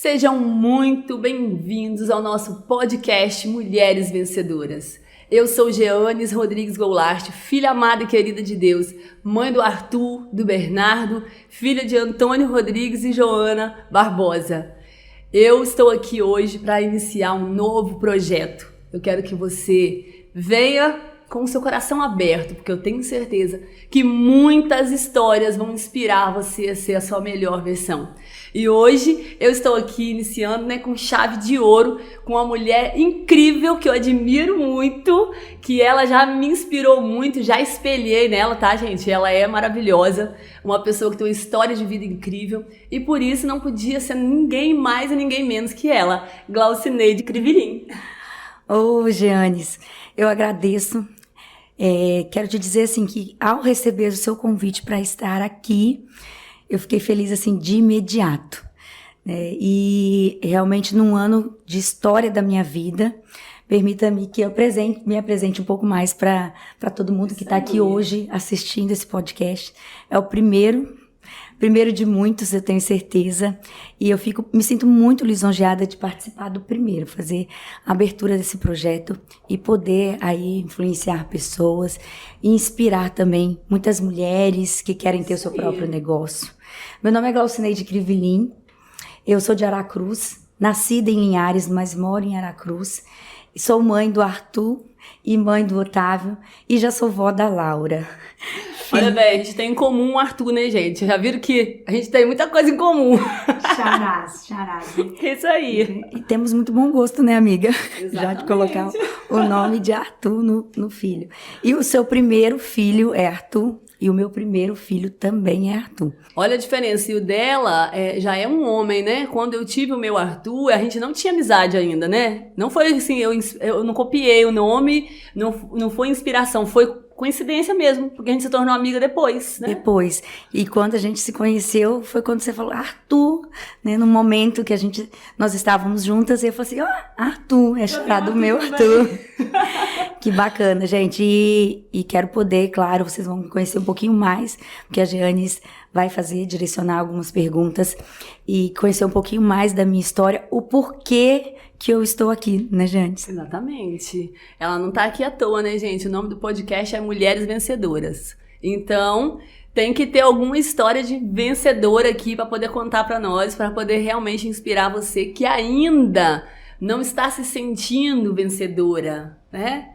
Sejam muito bem-vindos ao nosso podcast Mulheres Vencedoras. Eu sou Jeanes Rodrigues Goulart, filha amada e querida de Deus, mãe do Arthur, do Bernardo, filha de Antônio Rodrigues e Joana Barbosa. Eu estou aqui hoje para iniciar um novo projeto. Eu quero que você venha com o seu coração aberto, porque eu tenho certeza que muitas histórias vão inspirar você a ser a sua melhor versão. E hoje eu estou aqui iniciando, com chave de ouro, com uma mulher incrível que eu admiro muito, que ela já me inspirou muito, já espelhei nela, tá, gente? Ela é maravilhosa, uma pessoa que tem uma história de vida incrível e por isso não podia ser ninguém mais e ninguém menos que ela, Glaucineide Crivelin. Ô, Jeanes, eu agradeço. Quero te dizer assim que ao receber o seu convite para estar aqui, eu fiquei feliz assim de imediato, né? E realmente num ano de história da minha vida, permita-me que eu me apresente um pouco mais para todo mundo que está aqui hoje assistindo esse podcast. É o primeiro de muitos, eu tenho certeza, e eu me sinto muito lisonjeada de participar do primeiro, fazer a abertura desse projeto e poder aí influenciar pessoas e inspirar também muitas mulheres que querem ter o seu próprio negócio. Meu nome é Glaucineide Crivelin, eu sou de Aracruz, nascida em Linhares, mas moro em Aracruz, sou mãe do Arthur e mãe do Otávio e já sou vó da Laura. Olha, bem, a gente tem em comum o Arthur, né, gente? Já viram que a gente tem muita coisa em comum. Charás. Isso aí. E temos muito bom gosto, né, amiga? Exatamente. Já de colocar o nome de Arthur no filho. E o seu primeiro filho é Arthur e o meu primeiro filho também é Arthur. Olha a diferença, e o dela já é um homem, né? Quando eu tive o meu Arthur, a gente não tinha amizade ainda, né? Não foi assim, eu não copiei o nome, não foi inspiração, foi coincidência mesmo, porque a gente se tornou amiga depois, né? Depois. E quando a gente se conheceu, foi quando você falou Arthur, né? No momento que nós estávamos juntas, e eu falei assim, Arthur, é chamado o meu Arthur. Que bacana, gente. E quero poder, claro, vocês vão me conhecer um pouquinho mais, porque a Jeanes vai direcionar algumas perguntas e conhecer um pouquinho mais da minha história, o porquê que eu estou aqui, né, Jeanes? Exatamente. Ela não tá aqui à toa, né, gente? O nome do podcast é Mulheres Vencedoras. Então, tem que ter alguma história de vencedora aqui para poder contar para nós, para poder realmente inspirar você que ainda não está se sentindo vencedora, né?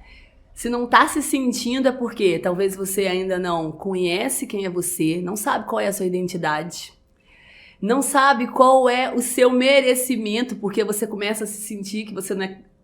Se não está se sentindo é porque talvez você ainda não conhece quem é você, não sabe qual é a sua identidade, não sabe qual é o seu merecimento, porque você começa a se sentir que você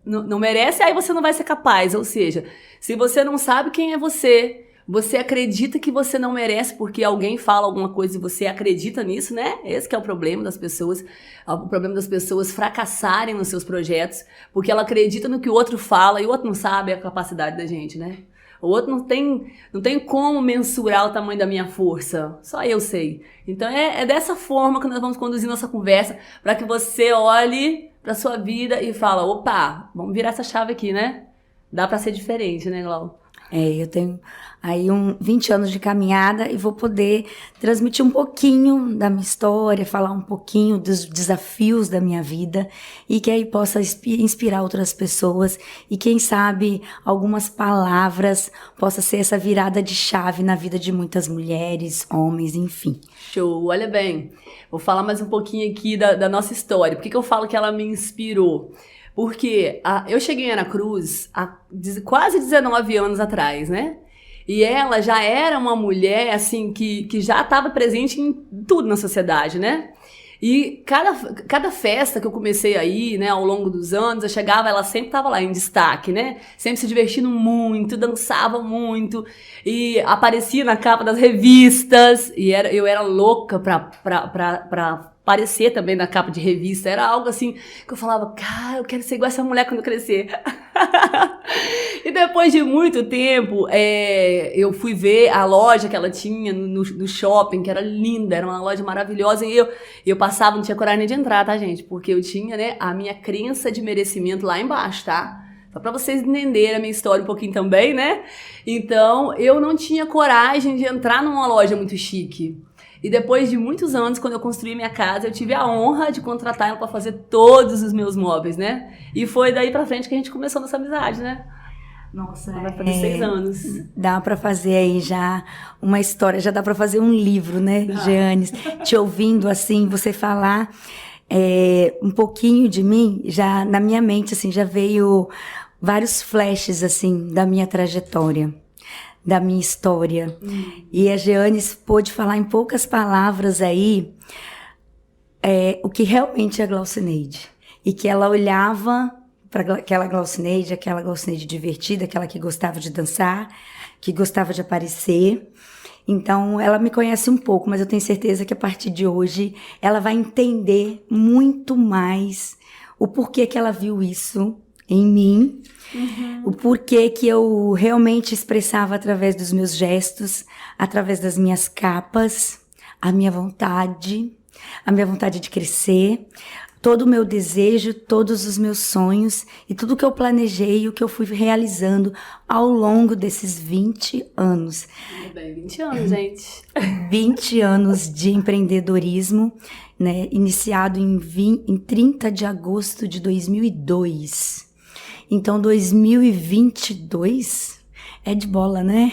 não merece, aí você não vai ser capaz. Ou seja, se você não sabe quem é você acredita que você não merece porque alguém fala alguma coisa e você acredita nisso, né? Esse que é o problema das pessoas. O problema das pessoas fracassarem nos seus projetos porque ela acredita no que o outro fala e o outro não sabe a capacidade da gente, né? O outro não tem como mensurar o tamanho da minha força. Só eu sei. Então é dessa forma que nós vamos conduzir nossa conversa para que você olhe para sua vida e fala, opa, vamos virar essa chave aqui, né? Dá para ser diferente, né, Glau? Eu tenho aí 20 anos de caminhada e vou poder transmitir um pouquinho da minha história, falar um pouquinho dos desafios da minha vida e que aí possa inspirar outras pessoas e quem sabe algumas palavras possa ser essa virada de chave na vida de muitas mulheres, homens, enfim. Show, olha bem, vou falar mais um pouquinho aqui da nossa história. Por que eu falo que ela me inspirou? Porque eu cheguei em Aracruz há quase 19 anos atrás, né? E ela já era uma mulher, assim, que já estava presente em tudo na sociedade, né? E cada festa que eu comecei a ir, né, ao longo dos anos, eu chegava, ela sempre estava lá em destaque, né? Sempre se divertindo muito, dançava muito, e aparecia na capa das revistas, e eu era louca pra aparecer também na capa de revista. Era algo assim que eu falava, cara, eu quero ser igual essa mulher quando eu crescer. E depois de muito tempo, eu fui ver a loja que ela tinha no shopping, que era linda, era uma loja maravilhosa, e eu passava, não tinha coragem nem de entrar, tá, gente? Porque eu tinha, né, a minha crença de merecimento lá embaixo, tá? Só pra vocês entenderem a minha história um pouquinho também, né? Então, eu não tinha coragem de entrar numa loja muito chique. E depois de muitos anos, quando eu construí minha casa, eu tive a honra de contratar ela para fazer todos os meus móveis, né? E foi daí pra frente que a gente começou nossa amizade, né? Nossa, Vai fazer 6 anos. Dá para fazer aí já uma história, já dá para fazer um livro, né, Jeanes? Te ouvindo assim, você falar um pouquinho de mim, já na minha mente assim, já veio vários flashes assim da minha trajetória, da minha história. E a Jeanes pôde falar em poucas palavras aí o que realmente é a Glaucineide. E que ela olhava para aquela Glaucineide divertida, aquela que gostava de dançar, que gostava de aparecer. Então, ela me conhece um pouco, mas eu tenho certeza que a partir de hoje ela vai entender muito mais o porquê que ela viu isso em mim, o porquê que eu realmente expressava através dos meus gestos, através das minhas capas, a minha vontade de crescer, todo o meu desejo, todos os meus sonhos e tudo que eu planejei, o que eu fui realizando ao longo desses 20 anos. Bem, 20 anos, gente. 20 anos de empreendedorismo, né, iniciado em 30 de agosto de 2002. Então, 2022 é de bola, né?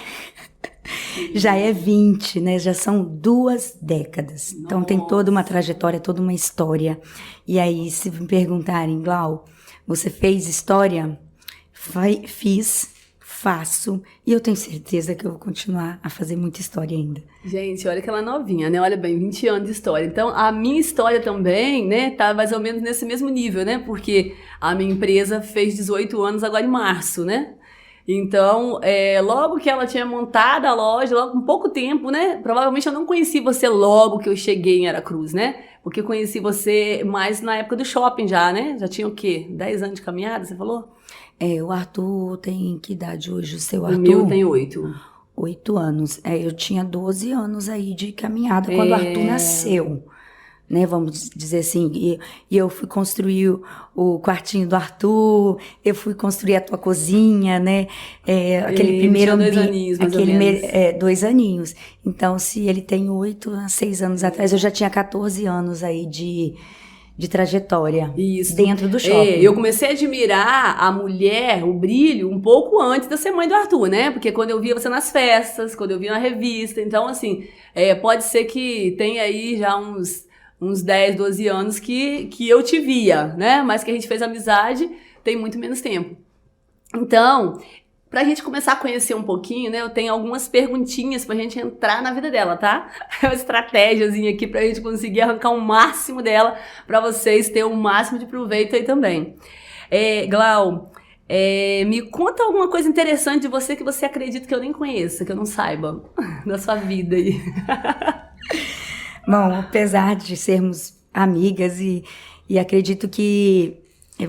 Já é 20, né? Já são 2 décadas. Nossa. Então tem toda uma trajetória, toda uma história. E aí, se me perguntarem, Glau, você fez história? Fiz, faço, e eu tenho certeza que eu vou continuar a fazer muita história ainda. Gente, olha que ela é novinha, né? Olha bem, 20 anos de história. Então, a minha história também, né, tá mais ou menos nesse mesmo nível, né? Porque a minha empresa fez 18 anos agora em março, né? Então, logo que ela tinha montado a loja, logo com pouco tempo, né? Provavelmente eu não conheci você logo que eu cheguei em Aracruz, né? Porque eu conheci você mais na época do shopping já, né? Já tinha o quê? 10 anos de caminhada, você falou? O Arthur tem que idade hoje? O seu Arthur? O meu tem 8. 8 anos. Eu tinha 12 anos aí de caminhada quando o Arthur nasceu. Né, vamos dizer assim, e eu fui construir o quartinho do Arthur, eu fui construir a tua cozinha, né, aquele primeiro ambiente, 2 aninhos, mais ou menos. 2 aninhos. Então, se ele tem 8, 6 anos atrás, eu já tinha 14 anos aí de trajetória. Isso. Dentro do shopping. Eu comecei a admirar a mulher, o brilho, um pouco antes de eu ser mãe do Arthur, né? Porque quando eu via você nas festas, quando eu via na revista, então assim, pode ser que tenha aí já uns 10, 12 anos que eu te via, né? Mas que a gente fez amizade tem muito menos tempo. Então, pra gente começar a conhecer um pouquinho, né? Eu tenho algumas perguntinhas pra gente entrar na vida dela, tá? É uma estratégiazinha aqui pra gente conseguir arrancar o máximo dela, pra vocês terem o máximo de proveito aí também. Glau, me conta alguma coisa interessante de você que você acredita que eu nem conheça, que eu não saiba da sua vida aí. Bom, apesar de sermos amigas e acredito que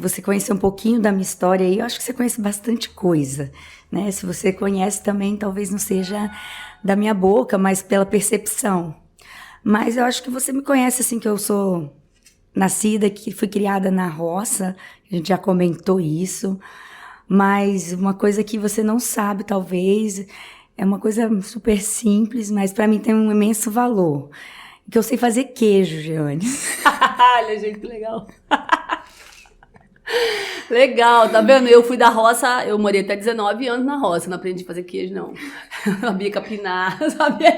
você conhece um pouquinho da minha história e eu acho que você conhece bastante coisa, né? Se você conhece também, talvez não seja da minha boca, mas pela percepção. Mas eu acho que você me conhece assim, que eu sou nascida, que fui criada na roça, a gente já comentou isso, mas uma coisa que você não sabe, talvez, é uma coisa super simples, mas para mim tem um imenso valor. Que eu sei fazer queijo, Jeanes. Olha, gente, que legal. Legal, tá vendo? Eu fui da roça, eu morei até 19 anos na roça, não aprendi a fazer queijo, não. Sabia capinar, sabia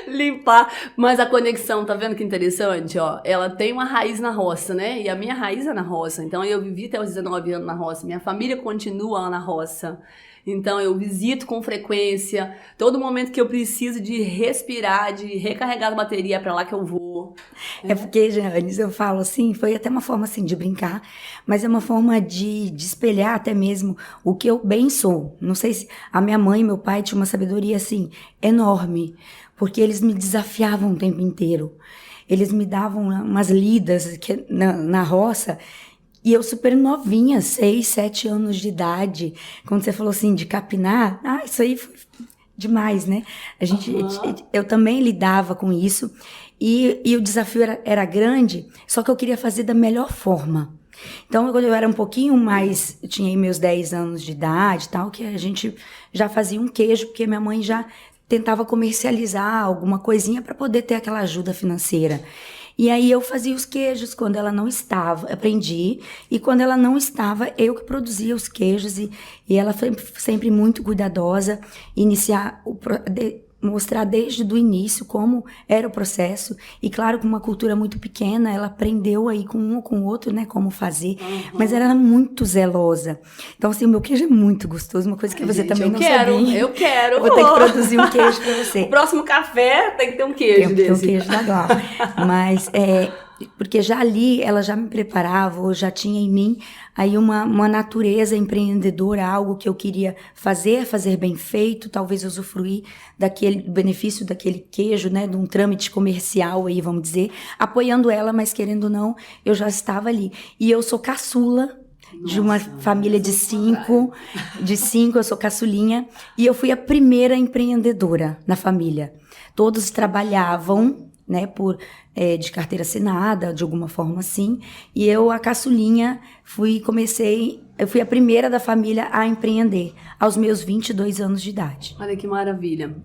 limpar. Mas a conexão, tá vendo que interessante? Ó, ela tem uma raiz na roça, né? E a minha raiz é na roça. Então eu vivi até os 19 anos na roça. Minha família continua lá na roça. Então eu visito com frequência, todo momento que eu preciso de respirar, de recarregar a bateria, é pra lá que eu vou. Porque, Jeanes, eu falo assim, foi até uma forma assim de brincar, mas é uma forma de espelhar até mesmo o que eu bem sou. Não sei se a minha mãe e meu pai tinham uma sabedoria assim, enorme, porque eles me desafiavam o tempo inteiro. Eles me davam umas lidas na roça. E eu super novinha, 6, 7 anos de idade, quando você falou assim de capinar, isso aí foi demais, né? Eu também lidava com isso e o desafio era grande, só que eu queria fazer da melhor forma. Então, quando eu era um pouquinho mais, eu tinha aí meus 10 anos de idade e tal, que a gente já fazia um queijo, porque minha mãe já tentava comercializar alguma coisinha para poder ter aquela ajuda financeira. E aí eu fazia os queijos quando ela não estava, aprendi, e quando ela não estava, eu que produzia os queijos, e ela foi sempre muito cuidadosa, mostrar desde o início como era o processo, e claro, com uma cultura muito pequena, ela aprendeu aí com um ou com o outro, né, como fazer, mas ela era muito zelosa. Então, assim, o meu queijo é muito gostoso, uma coisa que você também não sabia. Eu quero. Eu vou ter que produzir um queijo pra você. O próximo café tem que ter um queijo Tem desse. um queijo da Glau. Mas, porque já ali, ela já me preparava, ou já tinha em mim aí uma natureza empreendedora, algo que eu queria fazer bem feito, talvez usufruir do benefício daquele queijo, né, de um trâmite comercial aí, vamos dizer, apoiando ela, mas querendo ou não, eu já estava ali. E eu sou caçula de uma família de cinco, eu sou caçulinha, e eu fui a primeira empreendedora na família. Todos trabalhavam, né, de carteira assinada, de alguma forma assim, e eu, a caçulinha, eu fui a primeira da família a empreender, aos meus 22 anos de idade. Olha que maravilha.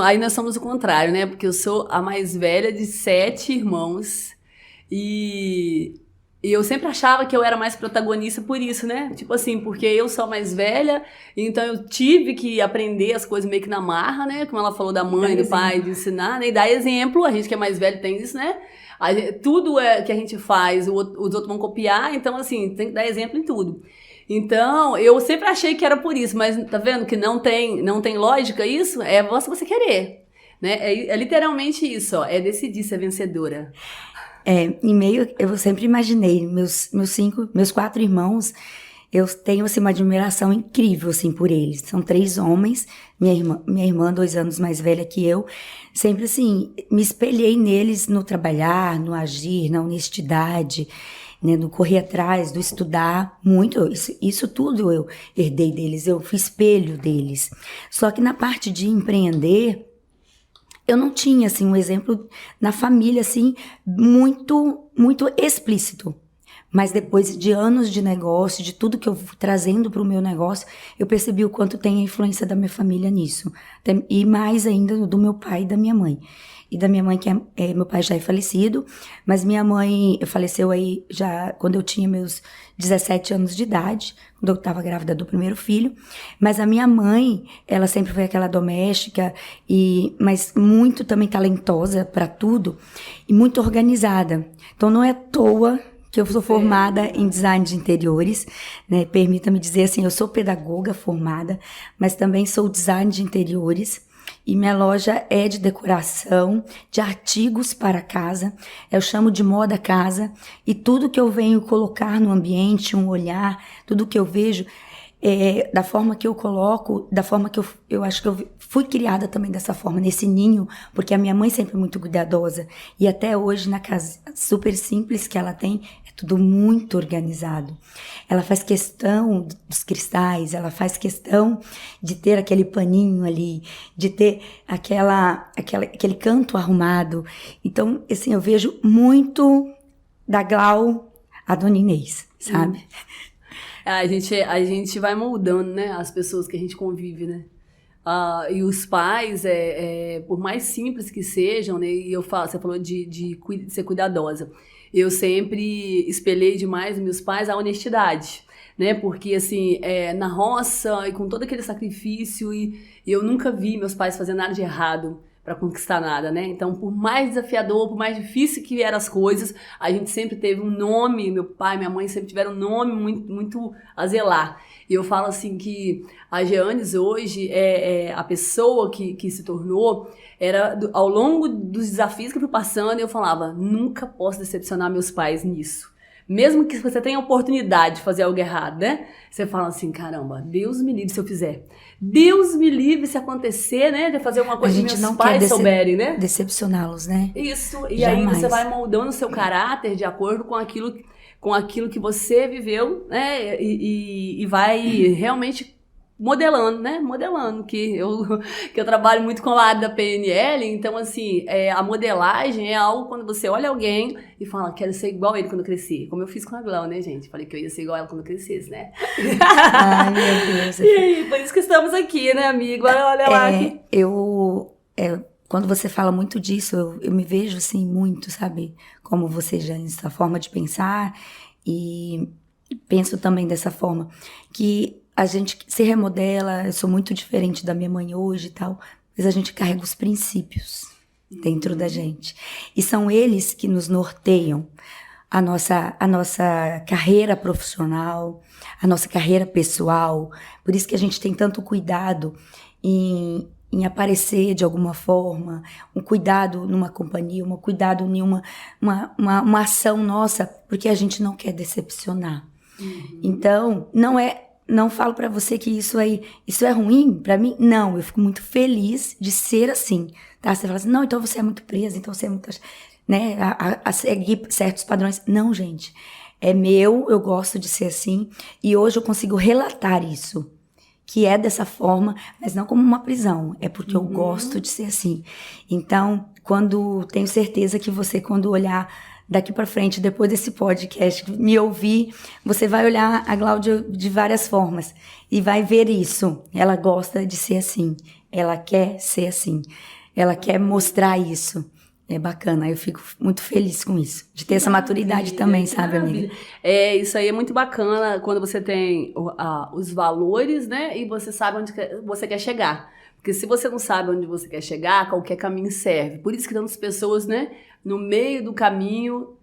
Aí nós somos o contrário, né, porque eu sou a mais velha de 7 irmãos, e eu sempre achava que eu era mais protagonista por isso, né? Tipo assim, porque eu sou a mais velha, então eu tive que aprender as coisas meio que na marra, né? Como ela falou da mãe, do pai, de ensinar, né? E dar exemplo, a gente que é mais velho tem isso, né? Tudo que a gente faz, os outros vão copiar, então assim, tem que dar exemplo em tudo. Então, eu sempre achei que era por isso, mas tá vendo que não tem lógica isso? É você querer, né? É literalmente isso, ó, é decidir ser vencedora. Eu sempre imaginei, meus 4 irmãos, eu tenho assim, uma admiração incrível assim, por eles. São 3 homens, minha irmã 2 anos mais velha que eu. Sempre assim, me espelhei neles no trabalhar, no agir, na honestidade, né, no correr atrás, do estudar muito. Isso tudo eu herdei deles, eu fui espelho deles. Só que na parte de empreender, eu não tinha, assim, um exemplo na família, assim, muito, muito explícito. Mas depois de anos de negócio, de tudo que eu fui trazendo para o meu negócio, eu percebi o quanto tem a influência da minha família nisso. E mais ainda do meu pai e da minha mãe. E da minha mãe, meu pai já é falecido, mas minha mãe faleceu aí já quando eu tinha meus 17 anos de idade, quando eu estava grávida do primeiro filho. Mas a minha mãe, ela sempre foi aquela doméstica, mas muito também talentosa para tudo e muito organizada. Então não é à toa que eu sou formada em design de interiores, né? Permita-me dizer assim, eu sou pedagoga formada, mas também sou design de interiores. E minha loja é de decoração, de artigos para casa, eu chamo de moda casa, e tudo que eu venho colocar no ambiente, um olhar, tudo que eu vejo, da forma que eu coloco, da forma que eu acho que eu fui criada também dessa forma, nesse ninho, porque a minha mãe sempre é muito cuidadosa, e até hoje na casa super simples que ela tem, é tudo muito organizado. Ela faz questão dos cristais, ela faz questão de ter aquele paninho ali, de ter aquele canto arrumado. Então, assim, eu vejo muito da Glau a Dona Inês, sabe? A gente vai moldando, né, as pessoas que a gente convive, né? E os pais, por mais simples que sejam, né? E você falou de ser cuidadosa. Eu sempre espelhei demais nos meus pais a honestidade, né? Porque, assim, na roça e com todo aquele sacrifício, e eu nunca vi meus pais fazendo nada de errado para conquistar nada, né? Então, por mais desafiador, por mais difícil que vieram as coisas, a gente sempre teve um nome, meu pai e minha mãe sempre tiveram um nome muito, muito a zelar. E eu falo assim que a Jeanes hoje a pessoa que se tornou, ao longo dos desafios que eu fui passando, eu falava, nunca posso decepcionar meus pais nisso. Mesmo que você tenha a oportunidade de fazer algo errado, né? Você fala assim, caramba, Deus me livre se eu fizer. Deus me livre se acontecer, né? De fazer alguma coisa que meus pais souberem, né? Decepcioná-los, né? Isso. E Jamais. aí você vai moldando o seu caráter de acordo com aquilo que você viveu, né? E vai realmente modelando, né? Modelando, que eu trabalho muito com a área da PNL, então, assim, a modelagem é algo quando você olha alguém e fala, quero ser igual a ele quando eu crescer. Como eu fiz com a Glau, né, gente? Falei que eu ia ser igual a ela quando eu crescesse, né? Ai, meu Deus. E aí, por isso que estamos aqui, né, amigo? Olha lá. Quando você fala muito disso, eu me vejo, assim, muito, sabe? Como você, Jane, essa forma de pensar e penso também dessa forma, que a gente se remodela, eu sou muito diferente da minha mãe hoje e tal, mas a gente carrega os princípios dentro da gente. E são eles que nos norteiam a nossa carreira profissional, a nossa carreira pessoal. Por isso que a gente tem tanto cuidado em aparecer de alguma forma, um cuidado numa companhia, um cuidado em uma ação nossa, porque a gente não quer decepcionar. Então, não falo pra você que isso é ruim pra mim. Não, eu fico muito feliz de ser assim, tá? Você fala assim, não, então você é muito presa, então você é muito, né, a seguir certos padrões. Não, gente, é meu, eu gosto de ser assim, e hoje eu consigo relatar isso, que é dessa forma, mas não como uma prisão, é porque eu gosto de ser assim. Então, tenho certeza que você, quando olhar daqui para frente, depois desse podcast, me ouvir, você vai olhar a Gláudia de várias formas e vai ver isso. Ela gosta de ser assim, ela quer ser assim, ela quer mostrar isso. É bacana, eu fico muito feliz com isso, de ter essa maturidade também, sabe, amiga? Isso aí é muito bacana quando você tem os valores, né, e você sabe onde você quer chegar. Porque se você não sabe onde você quer chegar, qualquer caminho serve. Por isso que tantas pessoas, né, no meio do caminho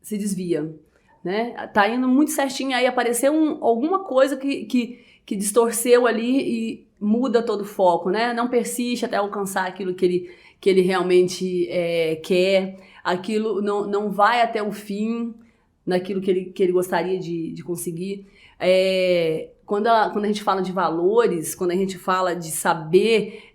se desviam, né? Tá indo muito certinho, aí apareceu alguma coisa que distorceu ali e muda todo o foco, né? Não persiste até alcançar aquilo que ele realmente quer, aquilo não vai até o fim naquilo que ele gostaria de conseguir. Quando a gente fala de valores, quando a gente fala de saber,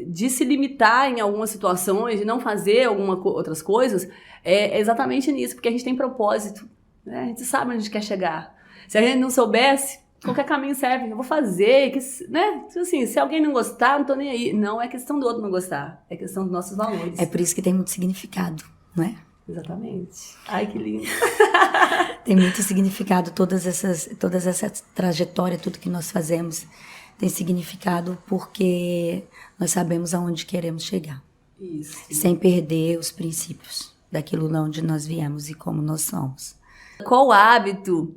de se limitar em algumas situações, de não fazer outras coisas, é exatamente nisso, porque a gente tem propósito, né? A gente sabe onde a gente quer chegar. Se a gente não soubesse, qualquer caminho serve, eu vou fazer, né? Assim, se alguém não gostar, não tô nem aí. Não é questão do outro não gostar, é questão dos nossos valores. É por isso que tem muito significado, não é? Exatamente. Ai, que lindo. Tem muito significado, toda essa trajetória, tudo que nós fazemos tem significado porque nós sabemos aonde queremos chegar. Isso. Sem perder os princípios daquilo de onde nós viemos e como nós somos. Qual hábito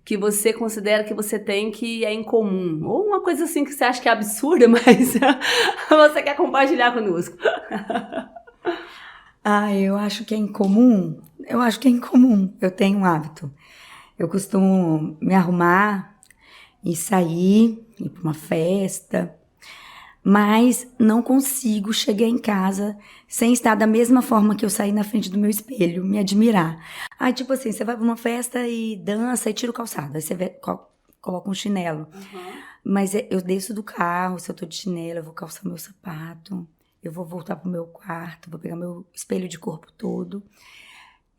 que você considera que você tem que é incomum? Ou uma coisa assim que você acha que é absurda, mas você quer compartilhar conosco? Eu acho que é incomum. Eu tenho um hábito. Eu costumo me arrumar e sair, ir para uma festa, mas não consigo chegar em casa sem estar da mesma forma que eu saí na frente do meu espelho, me admirar. Tipo assim, você vai para uma festa e dança e tira o calçado, aí você coloca um chinelo. Mas eu desço do carro, se eu tô de chinelo, eu vou calçar meu sapato, eu vou voltar pro meu quarto, vou pegar meu espelho de corpo todo,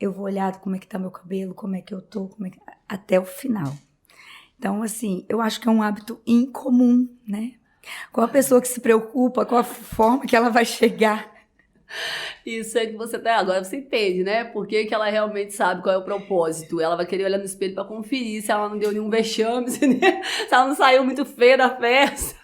eu vou olhar como é que tá meu cabelo, como é que eu tô, até o final. Então, assim, eu acho que é um hábito incomum, né? Qual a pessoa que se preocupa com a forma que ela vai chegar? Isso é que você tá. Agora você entende, né? Por que ela realmente sabe qual é o propósito. Ela vai querer olhar no espelho pra conferir se ela não deu nenhum vexame, se ela não saiu muito feia da festa.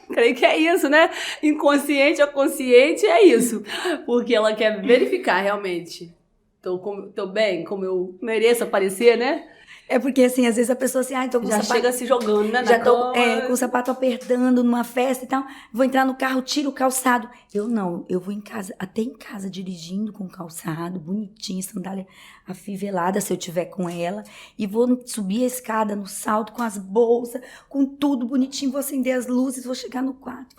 Creio que é isso, né? Inconsciente ou consciente, é isso. Porque ela quer verificar realmente. Tô bem, como eu mereço aparecer, né? É porque, assim, às vezes a pessoa assim, tô com já o sapato... chega se jogando, né? Já tô com o sapato apertando numa festa e tal. Vou entrar no carro, tiro o calçado. Eu vou até em casa, dirigindo com o calçado, bonitinho, sandália afivelada, se eu tiver com ela. E vou subir a escada no salto, com as bolsas, com tudo bonitinho. Vou acender as luzes, vou chegar no quarto,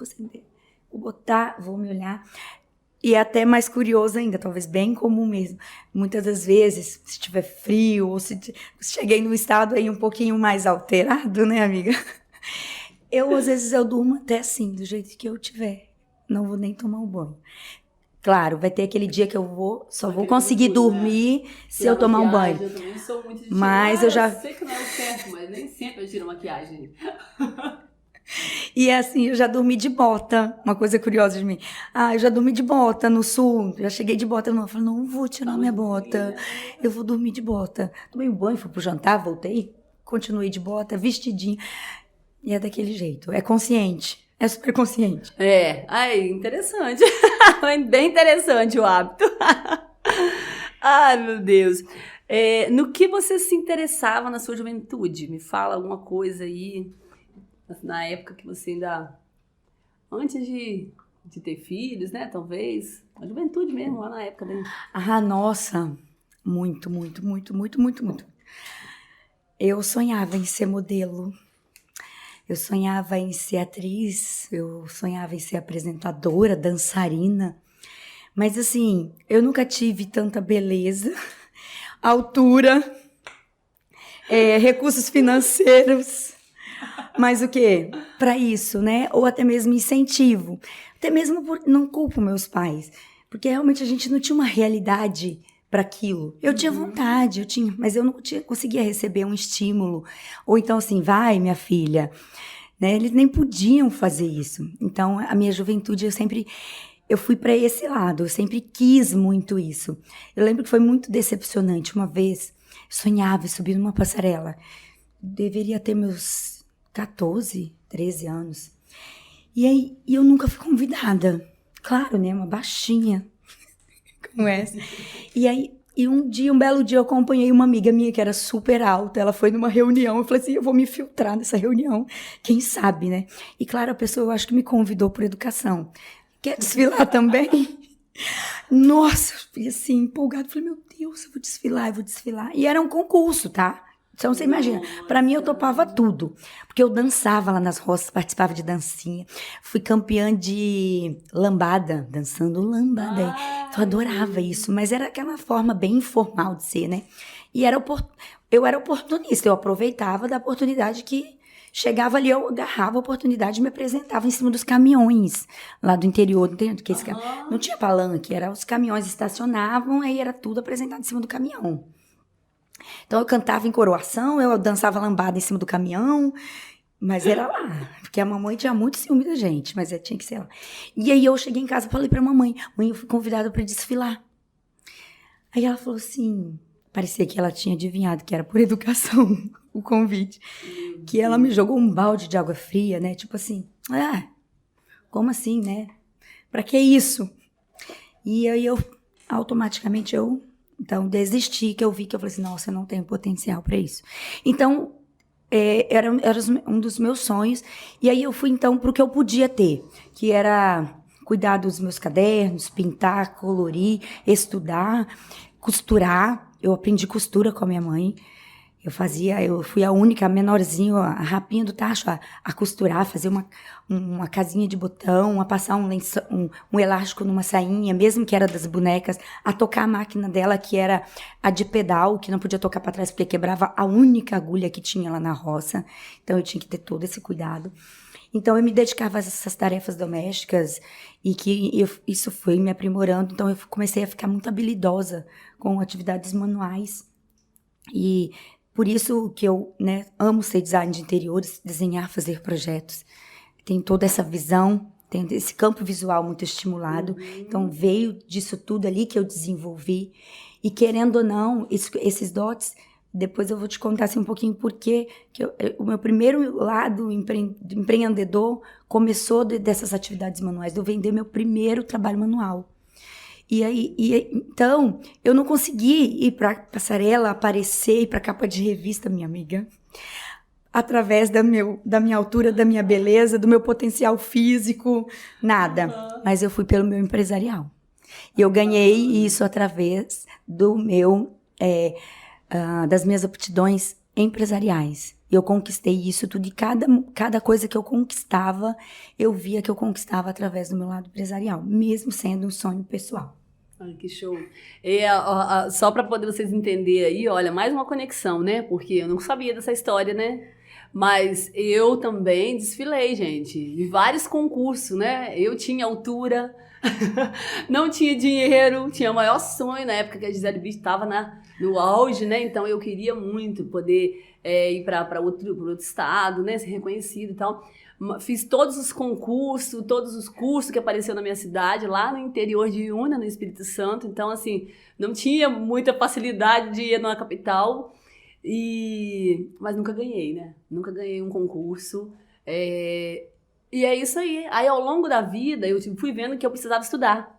vou me olhar. E é até mais curioso ainda, talvez bem comum mesmo. Muitas das vezes, se tiver frio, ou se cheguei num estado aí um pouquinho mais alterado, né, amiga? Às vezes, eu durmo até assim, do jeito que eu tiver. Não vou nem tomar um banho. Claro, vai ter aquele dia que só vou conseguir dormir se eu tomar um banho. Eu também sou muito de Mas eu já sei que não é o certo, mas nem sempre eu tiro maquiagem. E assim, eu já dormi de bota. Uma coisa curiosa de mim. Eu já dormi de bota no sul. Já cheguei de bota. Eu falei, não vou tirar minha bota. Eu vou dormir de bota. Tomei um banho, fui pro jantar, voltei. Continuei de bota, vestidinho. E é daquele jeito. É consciente. É super consciente. Interessante. Bem interessante o hábito. Ai, meu Deus. No que você se interessava na sua juventude? Me fala alguma coisa aí. Na época que você ainda... Antes de ter filhos, né? Talvez. A juventude mesmo, lá na época dele. Nossa. Muito, muito, muito, muito, muito, muito. Eu sonhava em ser modelo. Eu sonhava em ser atriz. Eu sonhava em ser apresentadora, dançarina. Mas assim, eu nunca tive tanta beleza, altura, recursos financeiros... Mas o quê? Para isso, né? Ou até mesmo incentivo. Até mesmo não culpo meus pais. Porque realmente a gente não tinha uma realidade para aquilo. Eu tinha vontade, mas eu não conseguia receber um estímulo. Ou então assim, vai minha filha. Né? Eles nem podiam fazer isso. Então a minha juventude eu fui para esse lado. Eu sempre quis muito isso. Eu lembro que foi muito decepcionante. Uma vez, sonhava em subir numa passarela. Deveria ter meus 14, 13 anos. E aí, eu nunca fui convidada. Claro, né? Uma baixinha como essa. E aí, um belo dia, eu acompanhei uma amiga minha que era super alta. Ela foi numa reunião. Eu falei assim, eu vou me filtrar nessa reunião. Quem sabe, né? E claro, a pessoa, eu acho que me convidou por educação. Quer desfilar também? Nossa, eu fiquei assim, empolgada. Falei, meu Deus, eu vou desfilar. E era um concurso, tá? Então, você imagina, para mim eu topava tudo, porque eu dançava lá nas roças, participava de dancinha, fui campeã de lambada, dançando lambada, então eu adorava isso, mas era aquela forma bem informal de ser, né? E eu era oportunista, eu aproveitava da oportunidade que chegava ali, eu agarrava a oportunidade e me apresentava em cima dos caminhões lá do interior, que não tinha palanque, os caminhões estacionavam, aí era tudo apresentado em cima do caminhão. Então eu cantava em coroação, eu dançava lambada em cima do caminhão, mas era lá, porque a mamãe tinha muito ciúme da gente, mas tinha que ser lá. E aí eu cheguei em casa e falei pra mãe, eu fui convidada para desfilar. Aí ela falou assim, parecia que ela tinha adivinhado que era por educação o convite, que ela me jogou um balde de água fria, né, tipo assim, como assim, né, pra que isso? E aí automaticamente então, desisti, que eu vi que eu falei assim, nossa, eu não tenho potencial para isso. Então, era um dos meus sonhos. E aí eu fui, então, para o que eu podia ter, que era cuidar dos meus cadernos, pintar, colorir, estudar, costurar. Eu aprendi costura com a minha mãe. Eu fui a única, a menorzinha, a rapinha do tacho, a costurar, fazer uma casinha de botão, a passar um elástico numa sainha, mesmo que era das bonecas, a tocar a máquina dela, que era a de pedal, que não podia tocar para trás porque quebrava a única agulha que tinha lá na roça. Então eu tinha que ter todo esse cuidado. Então eu me dedicava a essas tarefas domésticas e isso foi me aprimorando. Então eu comecei a ficar muito habilidosa com atividades manuais. E por isso que eu, né, amo ser design de interiores, desenhar, fazer projetos. Tenho toda essa visão, tenho esse campo visual muito estimulado. Então, veio disso tudo ali que eu desenvolvi. E querendo ou não, esses dotes, depois eu vou te contar assim, um pouquinho porque o meu primeiro lado empreendedor começou dessas atividades manuais, de eu vender meu primeiro trabalho manual. Então, eu não consegui ir para passarela, aparecer, ir para capa de revista, minha amiga, através da minha altura, da minha beleza, do meu potencial físico, nada. Mas eu fui pelo meu empresarial. E eu ganhei isso através das minhas aptidões empresariais. Eu conquistei isso tudo e cada coisa que eu conquistava, eu via que eu conquistava através do meu lado empresarial, mesmo sendo um sonho pessoal. Ai, que show. Só para poder vocês entenderem aí, olha, mais uma conexão, né? Porque eu não sabia dessa história, né? Mas eu também desfilei, gente, em vários concursos, né? Eu tinha altura, Não tinha dinheiro, tinha o maior sonho na época que a Gisele Bündchen estava no auge, né? Então eu queria muito poder ir para outro estado, né? Ser reconhecido e tal. Fiz todos os concursos, todos os cursos que apareceram na minha cidade, lá no interior de Iuna, no Espírito Santo. Então, assim, não tinha muita facilidade de ir na capital, mas nunca ganhei, né? Nunca ganhei um concurso. E é isso aí. Aí, ao longo da vida, eu fui vendo que eu precisava estudar,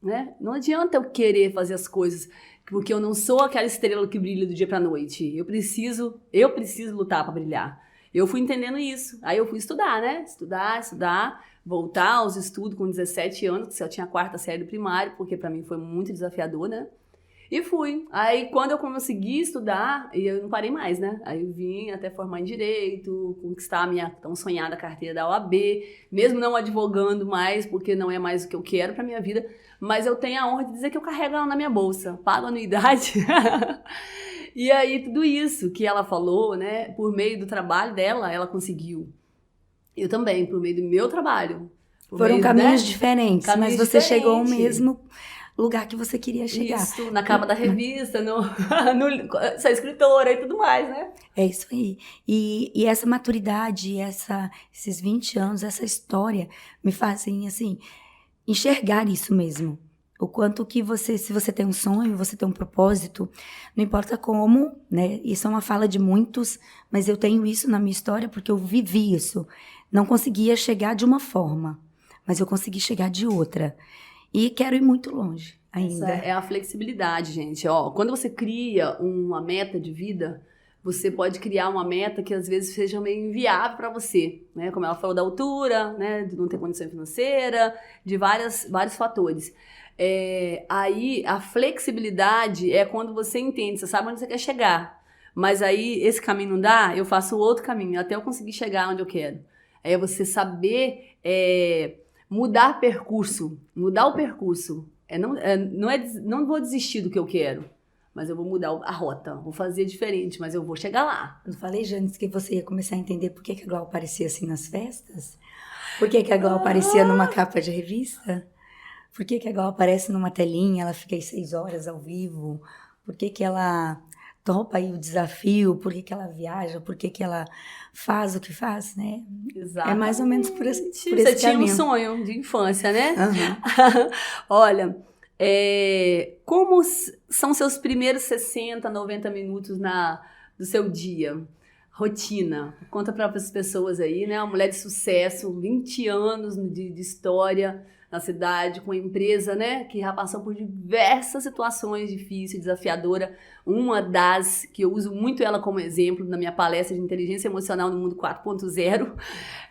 né? Não adianta eu querer fazer as coisas, porque eu não sou aquela estrela que brilha do dia pra noite. Eu preciso lutar para brilhar. Eu fui entendendo isso. Aí eu fui estudar, né? Estudar, voltar aos estudos com 17 anos, que só tinha a 4ª série do primário, porque pra mim foi muito desafiador, né? E fui. Aí, quando eu consegui estudar, eu não parei mais, né? Aí eu vim até formar em Direito, conquistar a minha tão sonhada carteira da OAB, mesmo não advogando mais, porque não é mais o que eu quero pra minha vida, mas eu tenho a honra de dizer que eu carrego ela na minha bolsa, pago anuidade. E aí, tudo isso que ela falou, né? Por meio do trabalho dela, ela conseguiu. Eu também, por meio do meu trabalho. Foram caminhos diferentes, mas você chegou ao mesmo lugar que você queria chegar. Isso, na capa da revista, ser escritora e tudo mais, né? É isso aí. E essa maturidade, esses 20 anos, essa história me fazem, assim, enxergar isso mesmo. O quanto que se você tem um sonho, você tem um propósito, não importa como, né? Isso é uma fala de muitos, mas eu tenho isso na minha história porque eu vivi isso. Não conseguia chegar de uma forma, mas eu consegui chegar de outra. E quero ir muito longe ainda. Essa é a flexibilidade, gente. Quando você cria uma meta de vida, você pode criar uma meta que às vezes seja meio inviável para você, né? Como ela falou da altura, né? De não ter condição financeira, de vários fatores. Aí a flexibilidade é quando você entende, você sabe onde você quer chegar, mas aí esse caminho não dá, eu faço outro caminho até eu conseguir chegar onde eu quero. É você saber mudar o percurso. Não vou desistir do que eu quero, mas eu vou mudar a rota, vou fazer diferente, mas eu vou chegar lá. Eu falei, Janes, que você ia começar a entender por que a Glau aparecia assim nas festas? Por que a Glau aparecia numa capa de revista? Por que a Glau aparece numa telinha, ela fica aí 6 horas ao vivo? Por que ela topa aí o desafio? Por que ela viaja? Por que ela faz o que faz, né? Exato. É mais ou menos por esse caminho. Você tinha um sonho de infância, né? Uhum. Olha, como são seus primeiros 60, 90 minutos do seu dia? Rotina. Conta para as pessoas aí, né? Uma mulher de sucesso, 20 anos de história na cidade, com uma empresa, né, que já passou por diversas situações difíceis, desafiadoras. Uma das que eu uso muito ela como exemplo na minha palestra de inteligência emocional no mundo 4.0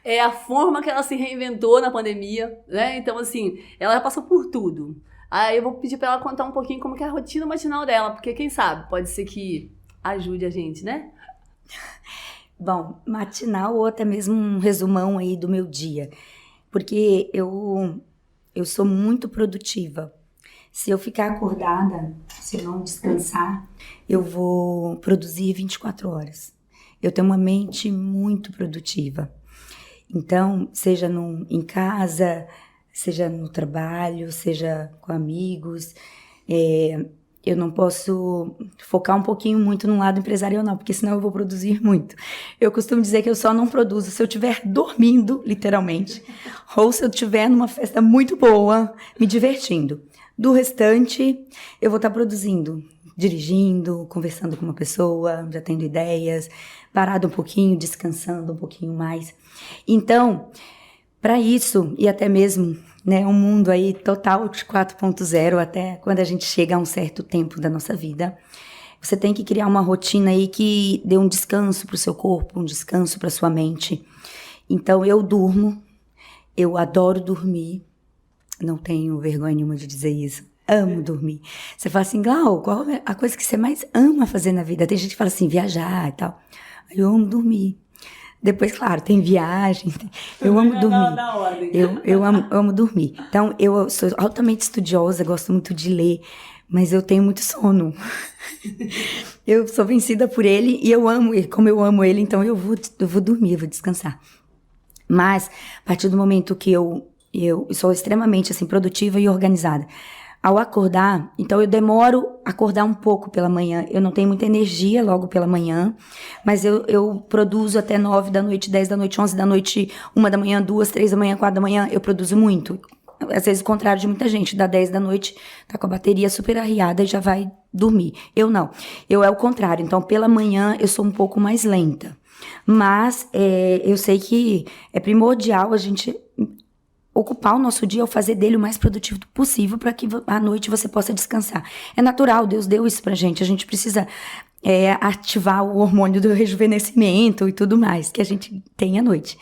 é a forma que ela se reinventou na pandemia, né? Então, assim, ela já passou por tudo. Aí eu vou pedir para ela contar um pouquinho como que é a rotina matinal dela, porque quem sabe pode ser que ajude a gente, né? Bom, matinal ou até mesmo um resumão aí do meu dia, porque eu sou muito produtiva. Se eu ficar acordada, se eu não descansar, eu vou produzir 24 horas. Eu tenho uma mente muito produtiva. Então, seja em casa, seja no trabalho, seja com amigos, eu não posso focar um pouquinho muito no lado empresarial, não, porque senão eu vou produzir muito. Eu costumo dizer que eu só não produzo se eu estiver dormindo, literalmente, ou se eu estiver numa festa muito boa, me divertindo. Do restante, eu vou estar produzindo, dirigindo, conversando com uma pessoa, já tendo ideias, parado um pouquinho, descansando um pouquinho mais. Então, para isso, e até mesmo, né, um mundo aí total de 4.0, até quando a gente chega a um certo tempo da nossa vida, você tem que criar uma rotina aí que dê um descanso para o seu corpo, um descanso para sua mente. Então, eu durmo, eu adoro dormir, não tenho vergonha nenhuma de dizer isso, amo dormir. Você fala assim, Glau, qual é a coisa que você mais ama fazer na vida? Tem gente que fala assim, viajar e tal. Eu amo dormir. Depois, claro, tem viagem, eu amo dormir. Eu amo dormir. Então, eu sou altamente estudiosa, gosto muito de ler, mas eu tenho muito sono. Eu sou vencida por ele e eu amo ele. Como eu amo ele, então eu vou dormir, eu vou descansar. Mas, a partir do momento que eu eu sou extremamente, assim, produtiva e organizada. Ao acordar, então eu demoro a acordar um pouco pela manhã. Eu não tenho muita energia logo pela manhã, mas eu produzo até 9 da noite, 10 da noite, 11 da noite, 1 da manhã, 2, 3 da manhã, 4 da manhã. Eu produzo muito. Às vezes o contrário de muita gente, dá 10 da noite, tá com a bateria super arriada e já vai dormir. Eu não. Eu é o contrário. Então, pela manhã, eu sou um pouco mais lenta. Mas eu sei que é primordial a gente ocupar o nosso dia ou fazer dele o mais produtivo possível para que à noite você possa descansar. É natural, Deus deu isso pra gente. A gente precisa ativar o hormônio do rejuvenescimento e tudo mais que a gente tem à noite.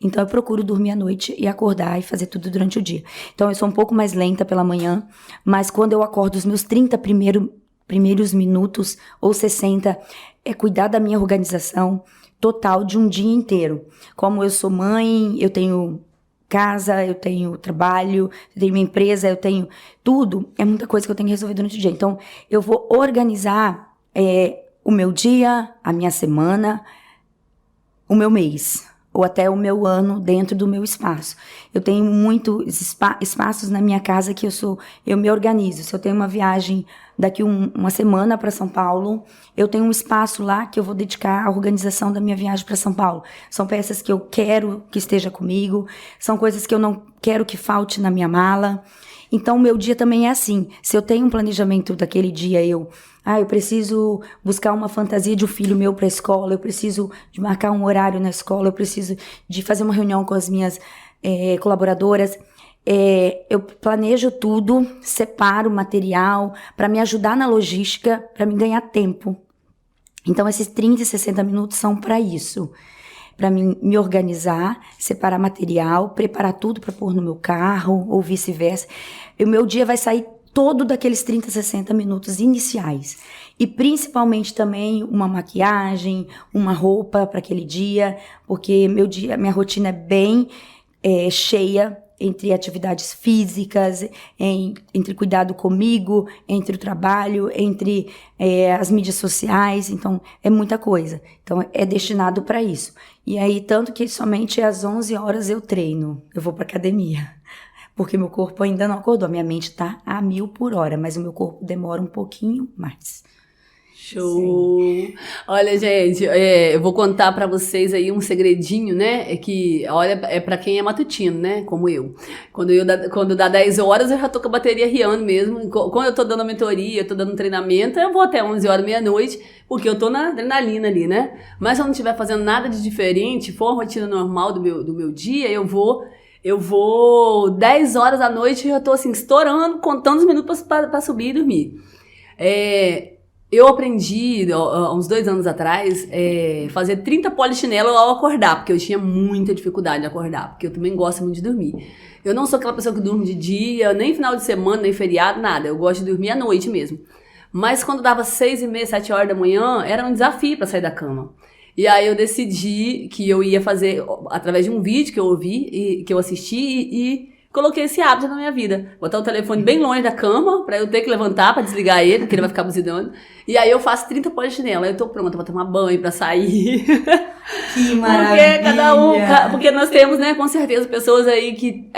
Então, eu procuro dormir à noite e acordar e fazer tudo durante o dia. Então, eu sou um pouco mais lenta pela manhã, mas quando eu acordo, os meus 30 primeiros minutos ou 60 é cuidar da minha organização total de um dia inteiro. Como eu sou mãe, eu tenho casa, eu tenho trabalho, eu tenho minha empresa, eu tenho tudo. É muita coisa que eu tenho que resolver durante o dia. Então, eu vou organizar o meu dia, a minha semana, o meu mês, ou até o meu ano dentro do meu espaço. Eu tenho muitos espaços na minha casa que eu me organizo. Se eu tenho uma viagem daqui uma semana para São Paulo, eu tenho um espaço lá que eu vou dedicar à organização da minha viagem para São Paulo. São peças que eu quero que esteja comigo, são coisas que eu não quero que falte na minha mala. Então, o meu dia também é assim. Se eu tenho um planejamento daquele dia, eu preciso buscar uma fantasia de um filho meu para a escola, eu preciso de marcar um horário na escola, eu preciso de fazer uma reunião com as minhas colaboradoras. Eu planejo tudo, separo o material para me ajudar na logística, para me ganhar tempo. Então, esses 30 e 60 minutos são para isso. Para me organizar, separar material, preparar tudo para pôr no meu carro, ou vice-versa. O meu dia vai sair todo daqueles 30, 60 minutos iniciais. E principalmente também uma maquiagem, uma roupa para aquele dia, porque minha rotina é bem cheia entre atividades físicas, entre cuidado comigo, entre o trabalho, entre as mídias sociais. Então, é muita coisa. Então, é destinado para isso. E aí, tanto que somente às 11 horas eu treino. Eu vou para academia. Porque meu corpo ainda não acordou. Minha mente tá a 1000 por hora, mas o meu corpo demora um pouquinho mais. Show! Sim. Olha, gente, eu vou contar pra vocês aí um segredinho, né? Olha, é pra quem é matutino, né? Como eu. Quando dá 10 horas, eu já tô com a bateria riando mesmo. Quando eu tô dando mentoria, eu tô dando treinamento, eu vou até 11 horas, meia-noite, porque eu tô na adrenalina ali, né? Mas se eu não estiver fazendo nada de diferente, for a rotina normal do meu dia, eu vou 10 horas da noite e eu tô assim, estourando, contando os minutos pra subir e dormir. Eu aprendi, há uns 2 anos atrás, fazer 30 polichinelo ao acordar, porque eu tinha muita dificuldade de acordar, porque eu também gosto muito de dormir. Eu não sou aquela pessoa que dorme de dia, nem final de semana, nem feriado, nada. Eu gosto de dormir à noite mesmo. Mas quando dava 6h30, 7 horas da manhã, era um desafio para sair da cama. E aí eu decidi que eu ia fazer através de um vídeo que eu ouvi, que eu assisti e coloquei esse hábito na minha vida. Botar o telefone bem longe da cama, pra eu ter que levantar pra desligar ele, porque ele vai ficar buzinando. E aí eu faço 30 polichinelo. Aí eu tô pronta pra tomar banho, pra sair. Que maravilha! Porque nós temos, né, com certeza, pessoas aí que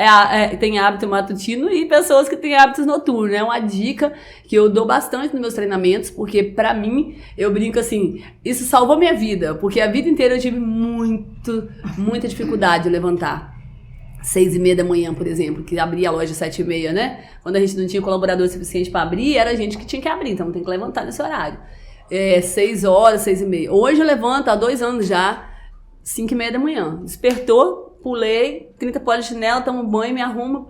têm hábito matutino e pessoas que têm hábitos noturnos. É uma dica que eu dou bastante nos meus treinamentos, porque pra mim, eu brinco assim, isso salvou minha vida, porque a vida inteira eu tive muita dificuldade de levantar. 6h30 da manhã, por exemplo, que abria a loja 7h30, né? Quando a gente não tinha colaborador suficiente para abrir, era a gente que tinha que abrir, então tem que levantar nesse horário. 6 horas, 6h30. Hoje eu levanto há 2 anos já, 5h30 da manhã. Despertou, pulei, 30 polichinelo, tomo banho, me arrumo,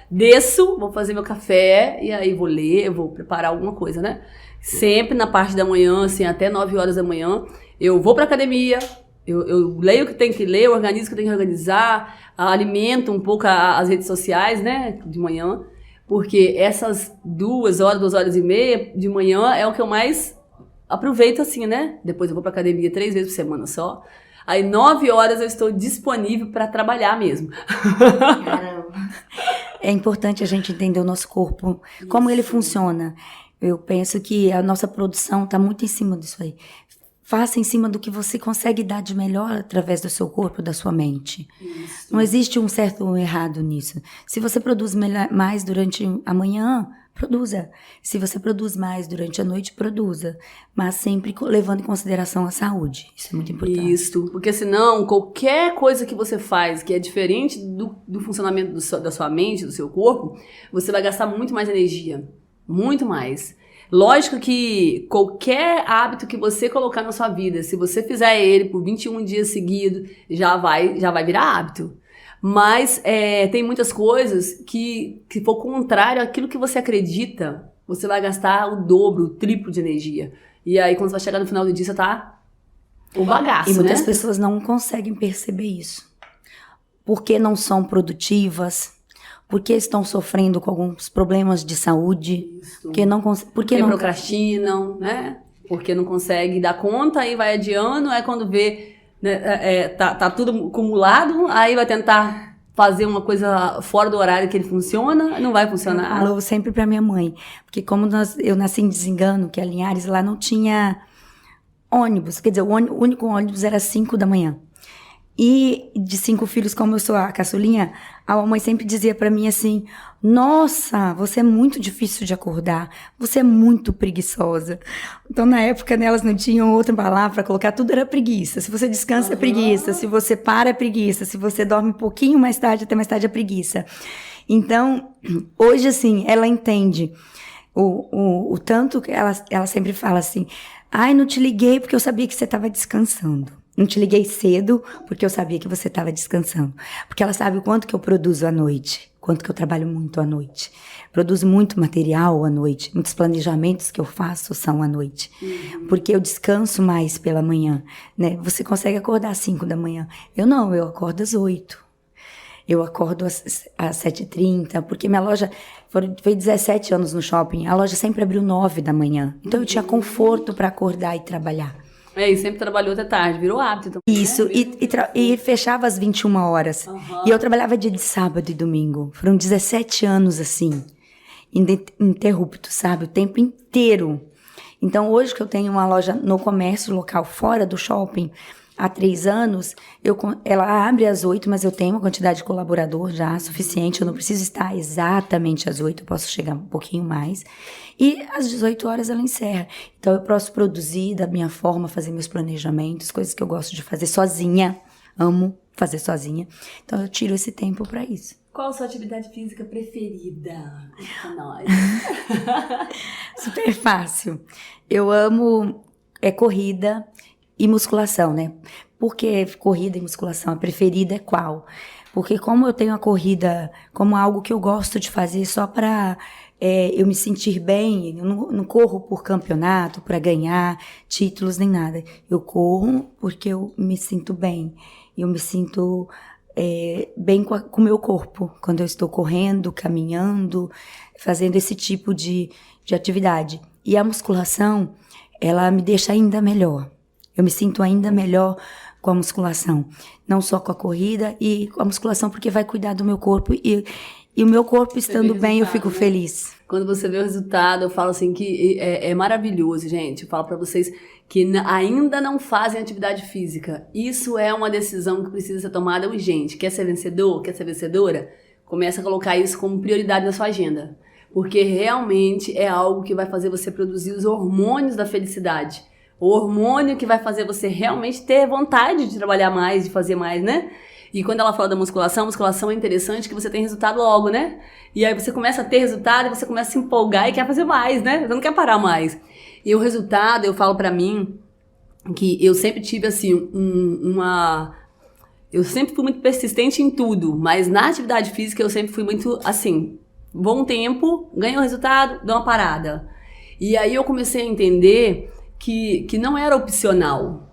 desço, vou fazer meu café, e aí vou ler, vou preparar alguma coisa, né? Sempre na parte da manhã, assim, até 9 horas da manhã, eu vou pra academia. Eu leio o que tem que ler, eu organizo o que tem que organizar, alimento um pouco as redes sociais, né, de manhã, porque essas 2 horas e meia de manhã é o que eu mais aproveito, assim, né? Depois eu vou pra academia 3 vezes por semana só. Aí 9 horas eu estou disponível para trabalhar mesmo. Caramba! É importante a gente entender o nosso corpo, como ele funciona. Eu penso que a nossa produção está muito em cima disso aí. faça em cima do que você consegue dar de melhor através do seu corpo, da sua mente. Isso. Não existe um certo ou um errado nisso. Se você produz mais durante a manhã, produza. Se você produz mais durante a noite, produza. Mas sempre levando em consideração a saúde. Isso é muito importante. Isso, porque senão qualquer coisa que você faz que é diferente do funcionamento da sua mente, do seu corpo, você vai gastar muito mais energia. Muito mais. Lógico que qualquer hábito que você colocar na sua vida, se você fizer ele por 21 dias seguidos, já vai virar hábito. Mas tem muitas coisas que for contrário àquilo que você acredita, você vai gastar o dobro, o triplo de energia. E aí, quando você vai chegar no final do dia, você tá o bagaço, E muitas né? pessoas não conseguem perceber isso. Porque não são produtivas, porque estão sofrendo com alguns problemas de saúde, Isso. porque não procrastinam, né? Porque não consegue dar conta, aí vai adiando, aí quando vê, né, tá tudo acumulado, aí vai tentar fazer uma coisa fora do horário que ele funciona, não vai Eu funcionar. falo sempre pra minha mãe, porque como eu nasci em Desengano, que é Linhares, lá não tinha ônibus, quer dizer, o único ônibus era 5 da manhã. E de 5 filhos, como eu sou a caçulinha, a mamãe sempre dizia pra mim assim: nossa, você é muito difícil de acordar, você é muito preguiçosa. Então, na época, né, elas não tinham outra palavra pra colocar, tudo era preguiça. Se você descansa, é preguiça. Se você para, é preguiça. Se você dorme um pouquinho mais tarde, até mais tarde, é preguiça. Então, hoje, assim, ela entende o tanto que ela sempre fala assim: ai, não te liguei porque eu sabia que você estava descansando. Não te liguei cedo porque eu sabia que você estava descansando. Porque ela sabe o quanto que eu produzo à noite, quanto que eu trabalho muito à noite. Produzo muito material à noite, muitos planejamentos que eu faço são à noite. Porque eu descanso mais pela manhã, né? Você consegue acordar às 5 da manhã. Eu não, eu acordo às 8. Eu acordo às 7h30, porque minha loja foi 17 anos no shopping. A loja sempre abriu 9 da manhã. Então eu tinha conforto para acordar e trabalhar. E sempre trabalhou até tarde, virou hábito. Então, Isso, e fechava às 21 horas. E eu trabalhava dia de sábado e domingo. Foram 17 anos assim, ininterruptos, sabe? O tempo inteiro. Então hoje que eu tenho uma loja no comércio local, fora do shopping, há 3 anos, ela abre às 8, mas eu tenho uma quantidade de colaborador já suficiente, eu não preciso estar exatamente às 8, eu posso chegar um pouquinho mais. E às 18 horas ela encerra. Então eu posso produzir da minha forma, fazer meus planejamentos, coisas que eu gosto de fazer sozinha, amo fazer sozinha. Então eu tiro esse tempo para isso. qual a sua atividade física preferida? Pra nós. Super fácil. Eu amo corrida e musculação, né? Por que corrida e musculação? A preferida é qual? Porque como eu tenho a corrida como algo que eu gosto de fazer só para eu me sentir bem, eu não corro por campeonato, para ganhar títulos nem nada. Eu corro porque eu me sinto bem. Eu me sinto bem com o meu corpo, quando eu estou correndo, caminhando, fazendo esse tipo de atividade. E a musculação, ela me deixa ainda melhor. Eu me sinto ainda melhor com a musculação. Não só com a corrida e com a musculação, porque vai cuidar do meu corpo. E o meu corpo estando bem, eu fico feliz. Quando você vê o resultado, eu falo assim que é maravilhoso, gente. Eu falo pra vocês que ainda não fazem atividade física. Isso é uma decisão que precisa ser tomada urgente. Quer ser vencedor? Quer ser vencedora? Começa a colocar isso como prioridade na sua agenda. Porque realmente é algo que vai fazer você produzir os hormônios da felicidade. O hormônio que vai fazer você realmente ter vontade de trabalhar mais, de fazer mais, né? E quando ela fala da musculação, a musculação é interessante que você tem resultado logo, né? E aí você começa a ter resultado e você começa a se empolgar e quer fazer mais, né? Você não quer parar mais. E o resultado, eu falo pra mim, que eu sempre tive, assim, eu sempre fui muito persistente em tudo, mas na atividade física eu sempre fui muito, assim, vou um tempo, ganho o resultado, dou uma parada. E aí eu comecei a entender que não era opcional,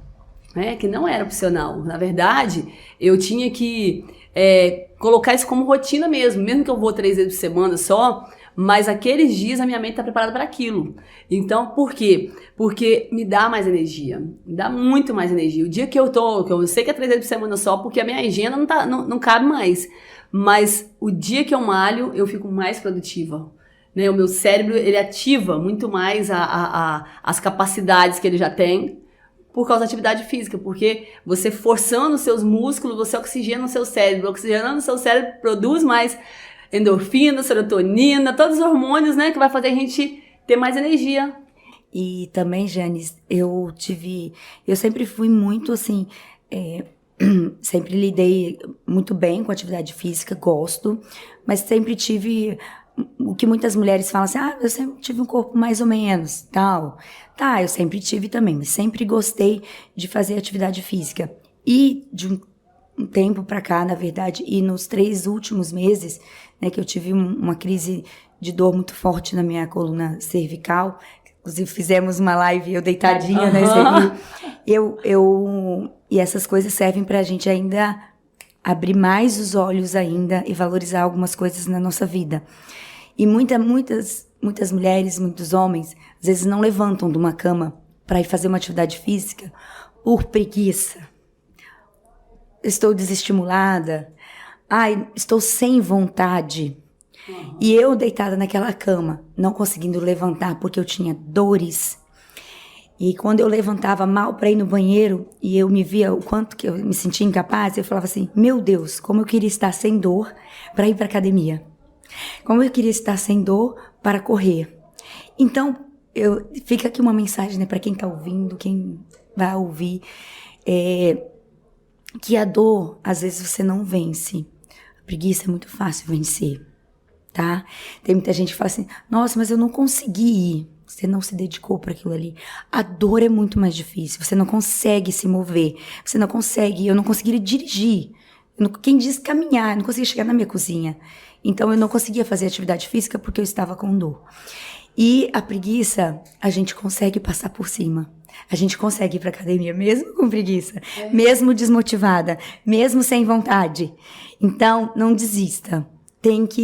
né? Que não era opcional. Na verdade, eu tinha que colocar isso como rotina mesmo que eu vou 3 vezes por semana só, mas aqueles dias a minha mente está preparada para aquilo. Então, por quê? Porque me dá mais energia, me dá muito mais energia. O dia que eu sei que é 3 vezes por semana só, porque a minha agenda não cabe mais, mas o dia que eu malho, eu fico mais produtiva. Né? O meu cérebro, ele ativa muito mais as capacidades que ele já tem por causa da atividade física, porque você forçando os seus músculos, você oxigena o seu cérebro. Oxigenando o seu cérebro, produz mais endorfina, serotonina, todos os hormônios, né, que vai fazer a gente ter mais energia. E também, Janis, eu sempre fui muito assim, sempre lidei muito bem com atividade física, gosto, mas sempre tive o que muitas mulheres falam assim, eu sempre tive um corpo mais ou menos, tal. Tá, eu sempre tive também, mas sempre gostei de fazer atividade física. E de um tempo pra cá, na verdade, e nos 3 últimos meses, né, que eu tive uma crise de dor muito forte na minha coluna cervical, inclusive fizemos uma live, eu deitadinha, né, e essas coisas servem pra gente ainda abrir mais os olhos ainda e valorizar algumas coisas na nossa vida. E muitas mulheres, muitos homens, às vezes não levantam de uma cama para ir fazer uma atividade física por preguiça. Estou desestimulada. Estou sem vontade. E eu deitada naquela cama, não conseguindo levantar porque eu tinha dores. E quando eu levantava mal para ir no banheiro e eu me via o quanto que eu me sentia incapaz, eu falava assim, meu Deus, como eu queria estar sem dor para ir para academia. Como eu queria estar sem dor para correr. Então, fica aqui uma mensagem, né, para quem está ouvindo, quem vai ouvir, que a dor, às vezes, você não vence. A preguiça é muito fácil vencer, tá? Tem muita gente que fala assim, nossa, mas eu não consegui ir. Você não se dedicou para aquilo ali. A dor é muito mais difícil. Você não consegue se mover. Eu não conseguiria dirigir. Quem diz caminhar, eu não conseguia chegar na minha cozinha. Então, eu não conseguia fazer atividade física porque eu estava com dor. E a preguiça, a gente consegue passar por cima. A gente consegue ir para academia mesmo com preguiça, mesmo desmotivada, mesmo sem vontade. Então, não desista. Tem que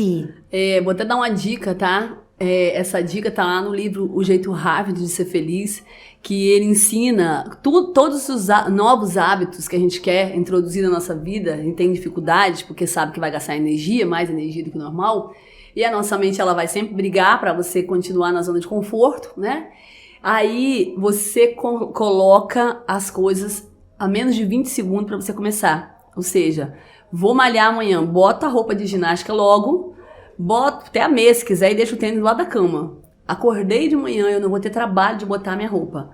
ir. Vou até dar uma dica, tá? Essa dica tá lá no livro O Jeito Rápido de Ser Feliz, que ele ensina todos os novos hábitos que a gente quer introduzir na nossa vida. A gente tem dificuldade porque sabe que vai gastar energia, mais energia do que normal, e a nossa mente ela vai sempre brigar para você continuar na zona de conforto, né? Aí você coloca as coisas a menos de 20 segundos para você começar. Ou seja, vou malhar amanhã, bota a roupa de ginástica logo, bota até a meia se quiser e deixa o tênis do lado da cama. Acordei de manhã, eu não vou ter trabalho de botar minha roupa.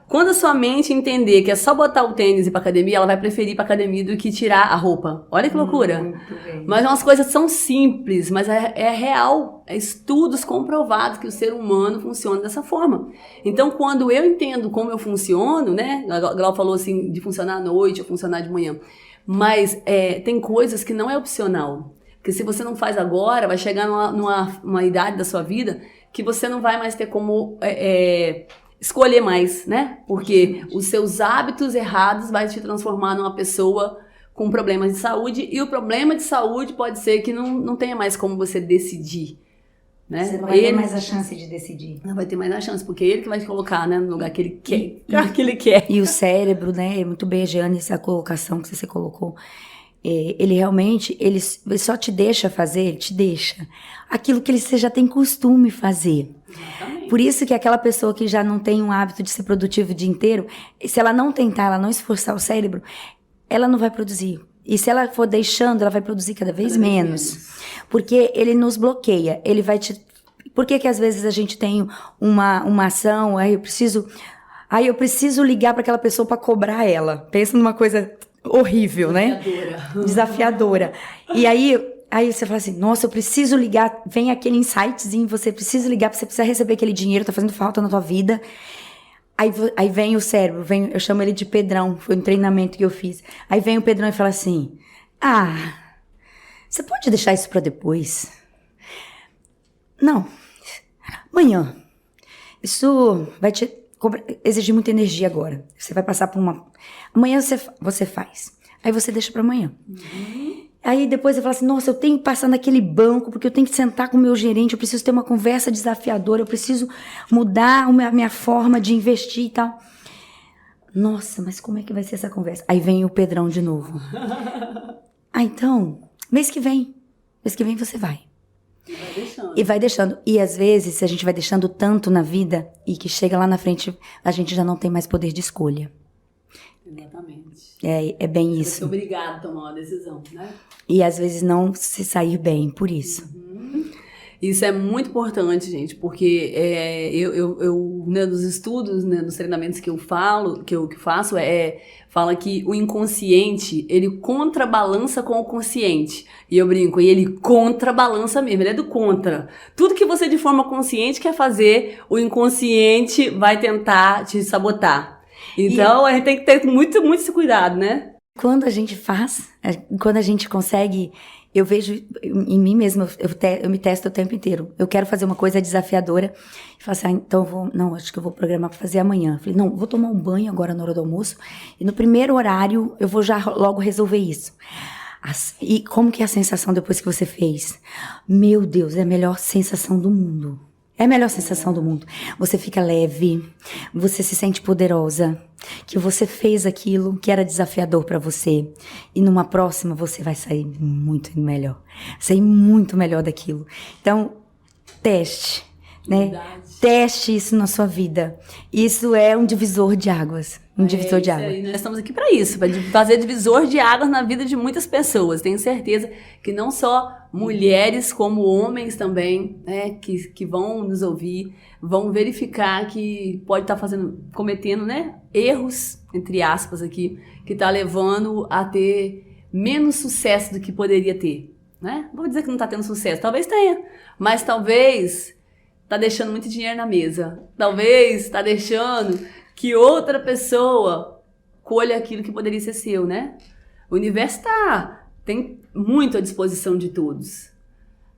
Quando a sua mente entender que é só botar o tênis e ir pra academia, ela vai preferir ir pra academia do que tirar a roupa. Olha que loucura. Muito bem. Mas umas coisas são simples, mas é real. É estudos comprovados que o ser humano funciona dessa forma. Então, quando eu entendo como eu funciono, né? A Glau falou assim, de funcionar à noite ou funcionar de manhã. Mas tem coisas que não é opcional. Porque se você não faz agora, vai chegar numa idade da sua vida que você não vai mais ter como escolher mais, né? Porque os seus hábitos errados vai te transformar numa pessoa com problemas de saúde, e o problema de saúde pode ser que não tenha mais como você decidir, né? Você não vai ter mais a chance de decidir. Não vai ter mais a chance, porque é ele que vai te colocar, né, no lugar que ele quer. Que ele quer. E o cérebro, né? Muito bem, Jeane, essa colocação que você colocou. Ele realmente, ele só te deixa fazer, ele te deixa aquilo que você já tem costume fazer. Exatamente. Por isso que aquela pessoa que já não tem um hábito de ser produtivo o dia inteiro, se ela não tentar, ela não esforçar o cérebro, ela não vai produzir. E se ela for deixando, ela vai produzir cada vez menos. Porque ele nos bloqueia, ele vai te... Por que às vezes a gente tem uma ação, eu preciso ligar para aquela pessoa para cobrar ela. Pensa numa coisa horrível, né? Desafiadora. E aí você fala assim, nossa, eu preciso ligar, vem aquele insightzinho, você precisa ligar, você precisa receber aquele dinheiro, tá fazendo falta na tua vida. Aí vem o cérebro, eu chamo ele de Pedrão, foi um treinamento que eu fiz. Aí vem o Pedrão e fala assim, você pode deixar isso pra depois? Não, amanhã. Isso vai te exigir muita energia agora. Você vai passar por amanhã você faz. Aí você deixa pra amanhã. Aí depois você fala assim, nossa, eu tenho que passar naquele banco, porque eu tenho que sentar com o meu gerente, eu preciso ter uma conversa desafiadora, eu preciso mudar a minha forma de investir e tal. Nossa, mas como é que vai ser essa conversa? Aí vem o Pedrão de novo. Então, mês que vem você vai. E vai deixando. E às vezes a gente vai deixando tanto na vida e que chega lá na frente, a gente já não tem mais poder de escolha. Exatamente. É bem Você isso. vai ser obrigado a tomar uma decisão, né? E às vezes não se sair bem por isso. Isso é muito importante, gente, porque eu né, nos estudos, né, nos treinamentos que eu falo, que eu faço, fala que o inconsciente, ele contrabalança com o consciente. E eu brinco, e ele contrabalança mesmo, ele é do contra. Tudo que você de forma consciente quer fazer, o inconsciente vai tentar te sabotar. Então, a gente tem que ter muito, muito esse cuidado, né? Quando a gente faz, quando a gente consegue, eu vejo em mim mesma, eu me testo o tempo inteiro. Eu quero fazer uma coisa desafiadora. E falo assim, então acho que eu vou programar para fazer amanhã. Falei, não, vou tomar um banho agora na hora do almoço. E no primeiro horário, eu vou já logo resolver isso. E como que é a sensação depois que você fez? Meu Deus, é a melhor sensação do mundo. É a melhor sensação do mundo. Você fica leve, você se sente poderosa, que você fez aquilo que era desafiador para você. E numa próxima você vai sair muito melhor. Sair muito melhor daquilo. Então, teste, né? Verdade. Teste isso na sua vida. Isso é um divisor de águas. Um divisor de água. Aí, nós estamos aqui para isso, para fazer divisor de águas na vida de muitas pessoas. Tenho certeza que não só mulheres, como homens também, né, que vão nos ouvir, vão verificar que pode estar cometendo, né, erros, entre aspas aqui, que está levando a ter menos sucesso do que poderia ter, né? Não vou dizer que não está tendo sucesso, talvez tenha, mas talvez está deixando muito dinheiro na mesa, talvez está deixando que outra pessoa colha aquilo que poderia ser seu, né? O universo tem muito à disposição de todos.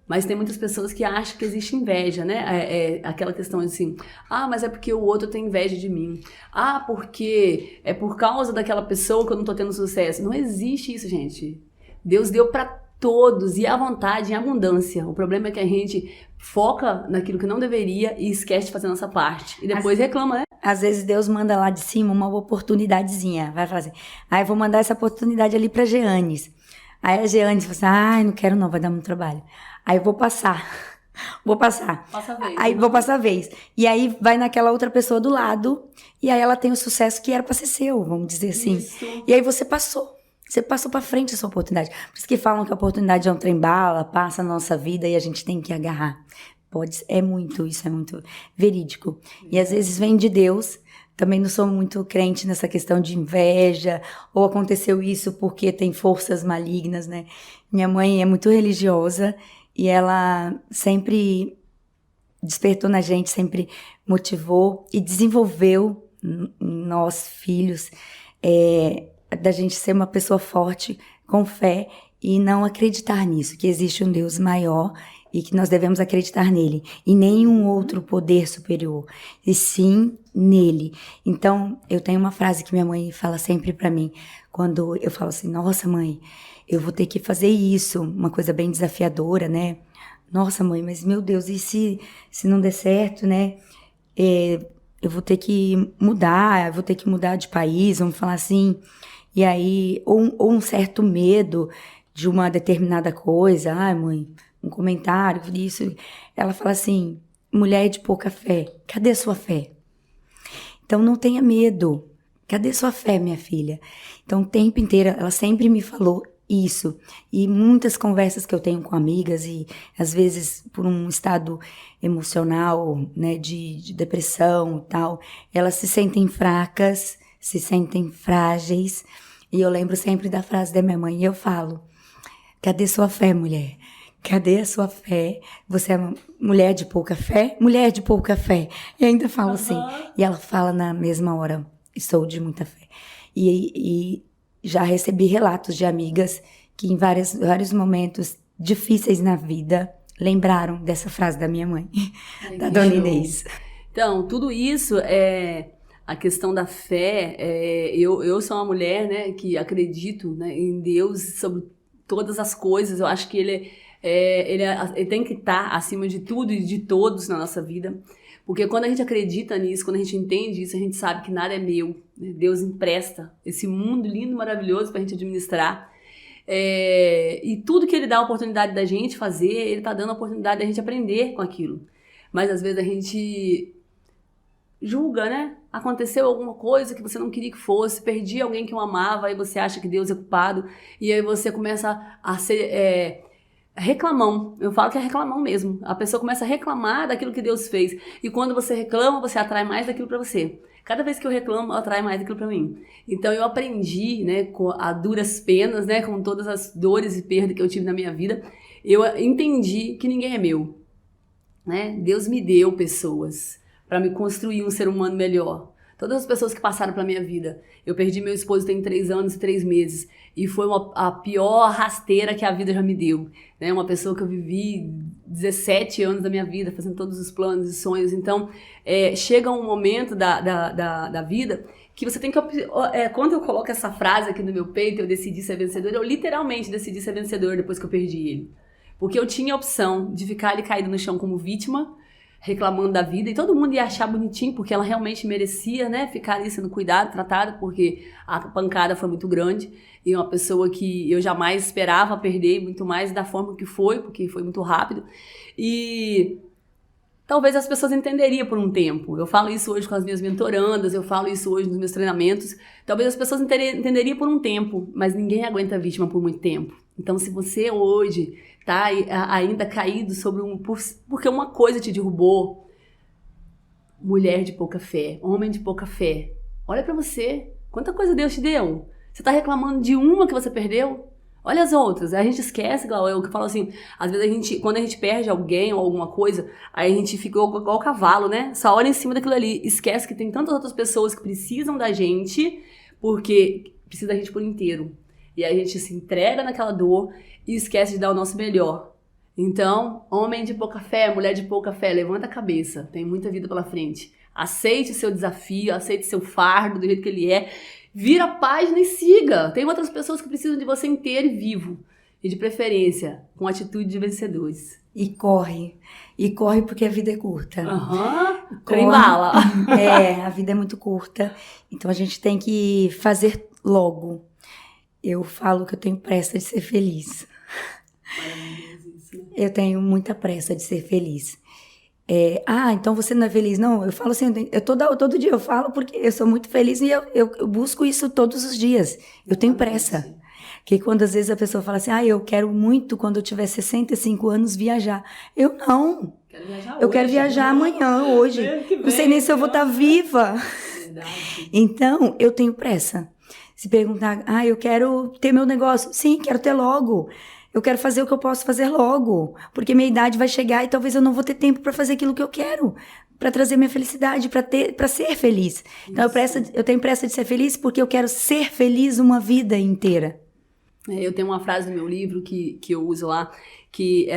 Mas tem muitas pessoas que acham que existe inveja, né? Aquela questão assim, mas é porque o outro tem inveja de mim. Porque é por causa daquela pessoa que eu não tô tendo sucesso. Não existe isso, gente. Deus deu para todos, e à vontade, em abundância. O problema é que a gente foca naquilo que não deveria e esquece de fazer a nossa parte. E depois reclama, né? Às vezes Deus manda lá de cima uma oportunidadezinha. Vai falar assim, eu vou mandar essa oportunidade ali pra Jeanes. Aí a Jeanes fala assim, não quero não, vai dar muito trabalho. Aí eu vou passar. Passa a vez. Aí vou passar a vez. E aí vai naquela outra pessoa do lado, e aí ela tem o sucesso que era pra ser seu, vamos dizer assim. Isso. E aí você passou. Você passou pra frente a sua oportunidade. Por isso que falam que a oportunidade é um trem-bala, passa na nossa vida e a gente tem que agarrar. Isso é muito verídico. E às vezes vem de Deus. Também não sou muito crente nessa questão de inveja, ou aconteceu isso porque tem forças malignas, né? Minha mãe é muito religiosa e ela sempre despertou na gente, sempre motivou e desenvolveu em nós, filhos, da gente ser uma pessoa forte, com fé, e não acreditar nisso, que existe um Deus maior e que nós devemos acreditar nele, e nenhum outro poder superior, e sim nele. Então, eu tenho uma frase que minha mãe fala sempre pra mim, quando eu falo assim, nossa mãe, eu vou ter que fazer isso, uma coisa bem desafiadora, né? Nossa mãe, mas meu Deus, e se não der certo, né? Eu vou ter que mudar, de país, vamos falar assim, e aí, ou um certo medo de uma determinada coisa, mãe, um comentário disso, ela fala assim, mulher de pouca fé, cadê a sua fé? Então não tenha medo, cadê sua fé, minha filha? Então o tempo inteiro, ela sempre me falou isso, e muitas conversas que eu tenho com amigas, e às vezes por um estado emocional, né, de depressão e tal, elas se sentem fracas, se sentem frágeis, e eu lembro sempre da frase da minha mãe, e eu falo, cadê sua fé, mulher? Cadê a sua fé? Você é uma mulher de pouca fé? Mulher de pouca fé. E ainda falo assim. E ela fala na mesma hora, sou de muita fé. E já recebi relatos de amigas que em vários momentos difíceis na vida lembraram dessa frase da minha mãe, da Dona Inês. Então, tudo isso a questão da fé. Eu sou uma mulher, né, que acredito, né, em Deus sobre todas as coisas. Eu acho que ele tem que estar acima de tudo e de todos na nossa vida. Porque quando a gente acredita nisso, quando a gente entende isso, a gente sabe que nada é meu, né? Deus empresta esse mundo lindo, maravilhoso pra gente administrar. E tudo que Ele dá a oportunidade da gente fazer, Ele tá dando a oportunidade da gente aprender com aquilo. Mas às vezes a gente julga, né? Aconteceu alguma coisa que você não queria que fosse, perdi alguém que eu amava, aí você acha que Deus é culpado, e aí você começa a ser reclamão. Eu falo que é reclamão mesmo. A pessoa começa a reclamar daquilo que Deus fez. E quando você reclama, você atrai mais daquilo para você. Cada vez que eu reclamo, atrai mais daquilo para mim. Então eu aprendi, né, a duras penas, né, com todas as dores e perdas que eu tive na minha vida, eu entendi que ninguém é meu, né? Deus me deu pessoas para me construir um ser humano melhor. Todas as pessoas que passaram pela minha vida. Eu perdi meu esposo tem 3 anos e 3 meses. E foi a pior rasteira que a vida já me deu. Né? Uma pessoa que eu vivi 17 anos da minha vida, fazendo todos os planos e sonhos. Então, chega um momento da vida que você tem que... quando eu coloco essa frase aqui no meu peito, eu decidi ser vencedor, eu literalmente decidi ser vencedor depois que eu perdi ele. Porque eu tinha a opção de ficar ali caído no chão como vítima, reclamando da vida, e todo mundo ia achar bonitinho, porque ela realmente merecia, né, ficar ali sendo cuidada, tratada, porque a pancada foi muito grande, e uma pessoa que eu jamais esperava perder, muito mais da forma que foi, porque foi muito rápido, e talvez as pessoas entenderiam por um tempo. Eu falo isso hoje com as minhas mentorandas, eu falo isso hoje nos meus treinamentos, talvez as pessoas entenderiam por um tempo, mas ninguém aguenta a vítima por muito tempo. Então, se você hoje tá ainda caído sobre porque uma coisa te derrubou, mulher de pouca fé, homem de pouca fé, olha pra você, quanta coisa Deus te deu. Você tá reclamando de uma que você perdeu? Olha as outras. A gente esquece, igual eu que falo assim, às vezes quando a gente perde alguém ou alguma coisa, aí a gente fica igual cavalo, né? Só olha em cima daquilo ali, esquece que tem tantas outras pessoas que precisam da gente, porque precisa da gente por inteiro. E aí a gente se entrega naquela dor e esquece de dar o nosso melhor. Então, homem de pouca fé, mulher de pouca fé, levanta a cabeça, tem muita vida pela frente. Aceite o seu desafio, aceite seu fardo do jeito que ele é, vira a página e siga. Tem outras pessoas que precisam de você inteiro e vivo. E de preferência, com atitude de vencedores. E corre porque a vida é curta. Trem bala. A vida é muito curta, então a gente tem que fazer logo. Eu falo que eu tenho pressa de ser feliz. Eu tenho muita pressa de ser feliz. Então você não é feliz? Não, eu falo assim, todo dia eu falo porque eu sou muito feliz e eu busco isso todos os dias. Eu tenho pressa. Porque quando às vezes a pessoa fala assim, eu quero muito quando eu tiver 65 anos viajar. Eu não. Eu quero viajar amanhã, hoje. Não sei nem se eu vou estar viva. Então, eu tenho pressa. Se perguntar, eu quero ter meu negócio. Sim, quero ter logo. Eu quero fazer o que eu posso fazer logo. Porque minha idade vai chegar e talvez eu não vou ter tempo para fazer aquilo que eu quero. Para trazer minha felicidade, para ser feliz. Então, eu tenho pressa de ser feliz porque eu quero ser feliz uma vida inteira. Eu tenho uma frase no meu livro que eu uso lá, que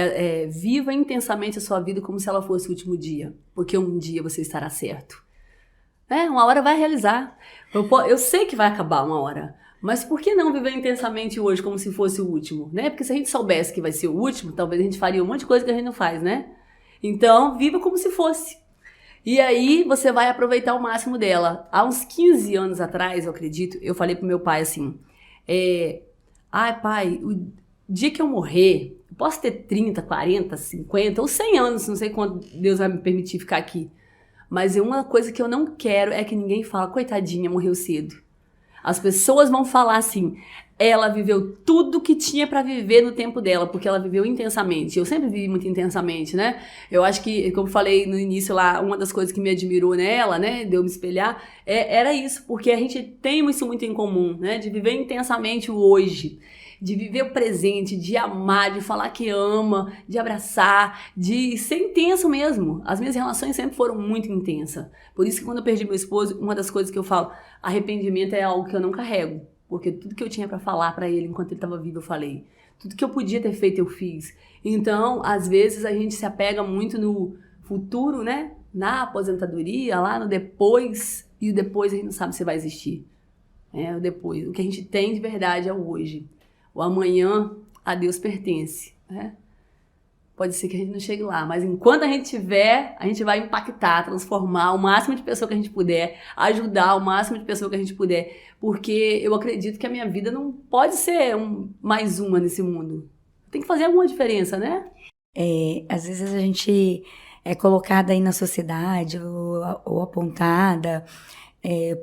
viva intensamente a sua vida como se ela fosse o último dia. Porque um dia você estará certo. Uma hora vai realizar. Eu sei que vai acabar uma hora, mas por que não viver intensamente hoje como se fosse o último, né? Porque se a gente soubesse que vai ser o último, talvez a gente faria um monte de coisa que a gente não faz, né? Então, viva como se fosse. E aí, você vai aproveitar o máximo dela. Há uns 15 anos atrás, eu acredito, eu falei pro meu pai assim, pai, o dia que eu morrer, eu posso ter 30, 40, 50 ou 100 anos, não sei quanto Deus vai me permitir ficar aqui. Mas uma coisa que eu não quero é que ninguém fale, coitadinha, morreu cedo. As pessoas vão falar assim, ela viveu tudo que tinha pra viver no tempo dela, porque ela viveu intensamente. Eu sempre vivi muito intensamente, né? Eu acho que, como eu falei no início lá, uma das coisas que me admirou nela, né, de eu me espelhar, era isso, porque a gente tem isso muito em comum, né, de viver intensamente o hoje. De viver o presente, de amar, de falar que ama, de abraçar, de ser intenso mesmo. As minhas relações sempre foram muito intensas. Por isso que quando eu perdi meu esposo, uma das coisas que eu falo, arrependimento é algo que eu não carrego. Porque tudo que eu tinha pra falar pra ele enquanto ele estava vivo, eu falei. Tudo que eu podia ter feito, eu fiz. Então, às vezes, a gente se apega muito no futuro, né? Na aposentadoria, lá no depois. E o depois a gente não sabe se vai existir. O depois. O que a gente tem de verdade é o hoje. O amanhã a Deus pertence, né? Pode ser que a gente não chegue lá, mas enquanto a gente tiver, a gente vai impactar, transformar o máximo de pessoa que a gente puder, ajudar o máximo de pessoa que a gente puder, porque eu acredito que a minha vida não pode ser mais uma nesse mundo. Tem que fazer alguma diferença, né? Às vezes a gente é colocada aí na sociedade ou apontada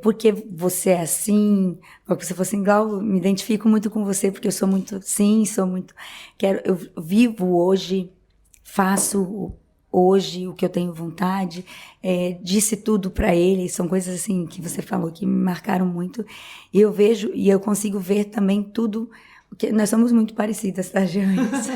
porque você é assim, porque você fosse igual, me identifico muito com você, porque eu sou muito, sim, sou muito, eu vivo hoje, faço hoje o que eu tenho vontade, disse tudo pra ele, são coisas assim que você falou que me marcaram muito, e eu vejo, e eu consigo ver também tudo, porque nós somos muito parecidas, tá, Janes?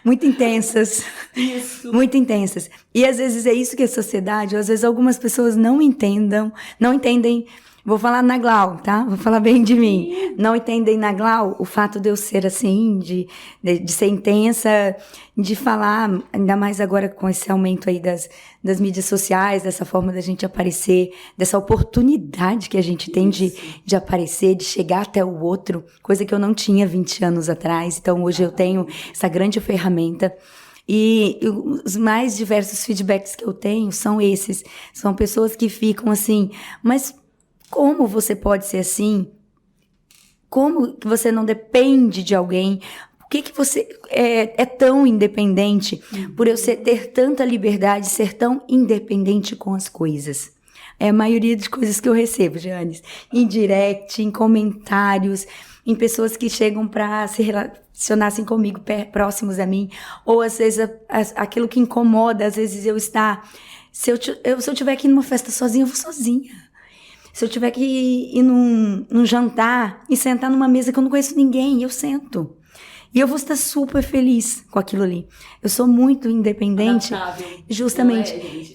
Muito intensas. Isso. Muito intensas. E às vezes é isso que a sociedade, ou às vezes algumas pessoas não entendem, vou falar na Glau, tá? Vou falar bem de mim. Não entendem na Glau o fato de eu ser assim, de ser intensa, de falar, ainda mais agora com esse aumento aí das mídias sociais, dessa forma da gente aparecer, dessa oportunidade que a gente tem de aparecer, de chegar até o outro, coisa que eu não tinha 20 anos atrás. Então hoje eu tenho essa grande ferramenta. E os mais diversos feedbacks que eu tenho são esses. São pessoas que ficam assim, mas como você pode ser assim? Como que você não depende de alguém? Por que você é tão independente? Por eu ter tanta liberdade, ser tão independente com as coisas. É a maioria das coisas que eu recebo, Janes. Em direct, em comentários, em pessoas que chegam para se relacionar assim comigo, próximos a mim. Ou às vezes aquilo que incomoda, às vezes eu estar... Se eu tiver que ir numa festa sozinha, eu vou sozinha. Se eu tiver que ir num jantar e sentar numa mesa que eu não conheço ninguém, eu sento. E eu vou estar super feliz com aquilo ali. Eu sou muito independente. Adaptável. Justamente.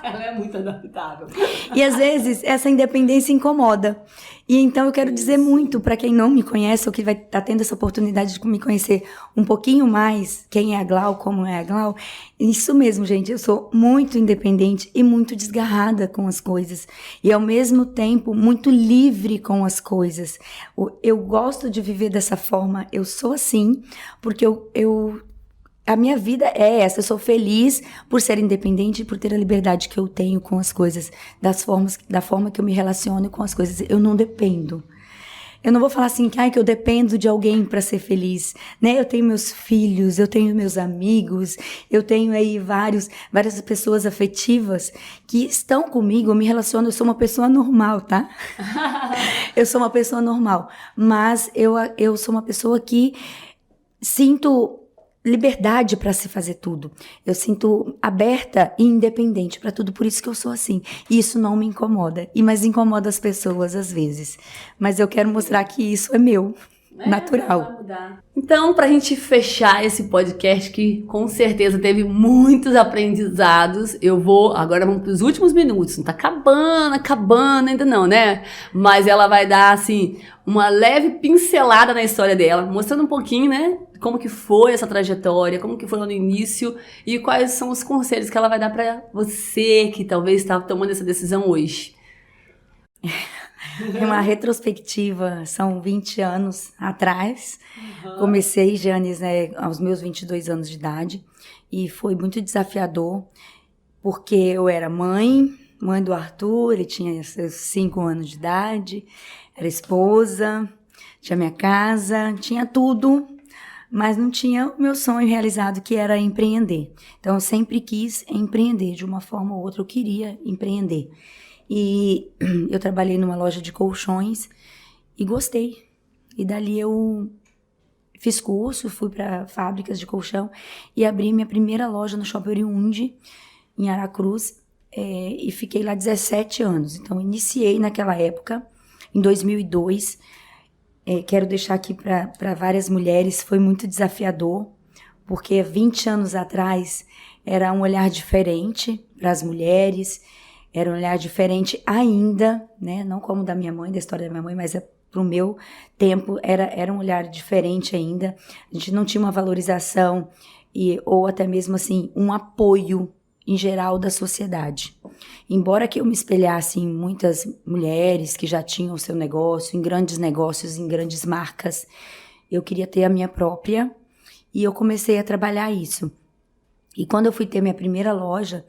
Ela é muito adaptável. E às vezes essa independência incomoda. E então eu quero dizer muito para quem não me conhece ou que vai estar tendo essa oportunidade de me conhecer um pouquinho mais, quem é a Glau, como é a Glau. Isso mesmo, gente, eu sou muito independente e muito desgarrada com as coisas. E ao mesmo tempo muito livre com as coisas. Eu gosto de viver dessa forma, eu sou assim, porque a minha vida é essa, eu sou feliz por ser independente e por ter a liberdade que eu tenho com as coisas, da forma que eu me relaciono com as coisas. Eu não dependo. Eu não vou falar assim, que eu dependo de alguém para ser feliz, né? Eu tenho meus filhos, eu tenho meus amigos, eu tenho aí várias pessoas afetivas que estão comigo, eu me relaciono, eu sou uma pessoa normal, tá? Eu sou uma pessoa normal, mas eu sou uma pessoa que sinto liberdade para se fazer tudo. Eu sinto aberta e independente para tudo, por isso que eu sou assim. E isso não me incomoda, mas incomoda as pessoas às vezes. Mas eu quero mostrar que isso é meu, natural. Vai mudar. Então, pra gente fechar esse podcast, que com certeza teve muitos aprendizados, agora vamos pros últimos minutos, não tá acabando ainda não, né? Mas ela vai dar, assim, uma leve pincelada na história dela, mostrando um pouquinho, né, como que foi essa trajetória, como que foi lá no início e quais são os conselhos que ela vai dar pra você que talvez está tomando essa decisão hoje. É uma retrospectiva, são 20 anos atrás. Comecei, Janes, aos meus 22 anos de idade, e foi muito desafiador, porque eu era mãe do Arthur, ele tinha seus 5 anos de idade, era esposa, tinha minha casa, tinha tudo, mas não tinha o meu sonho realizado, que era empreender. Então, eu sempre quis empreender, de uma forma ou outra eu queria empreender. E eu trabalhei numa loja de colchões e gostei. E dali eu fiz curso, fui para fábricas de colchão e abri minha primeira loja no Shopping Oriundi, em Aracruz, e fiquei lá 17 anos. Então, iniciei naquela época, em 2002. Quero deixar aqui para várias mulheres, foi muito desafiador, porque 20 anos atrás era um olhar diferente para as mulheres. Era um olhar diferente ainda, né? Não como da minha mãe, da história da minha mãe, mas pro meu tempo era um olhar diferente ainda. A gente não tinha uma valorização ou até mesmo assim um apoio em geral da sociedade. Embora que eu me espelhasse em muitas mulheres que já tinham o seu negócio, em grandes negócios, em grandes marcas, eu queria ter a minha própria e eu comecei a trabalhar isso. E quando eu fui ter minha primeira loja,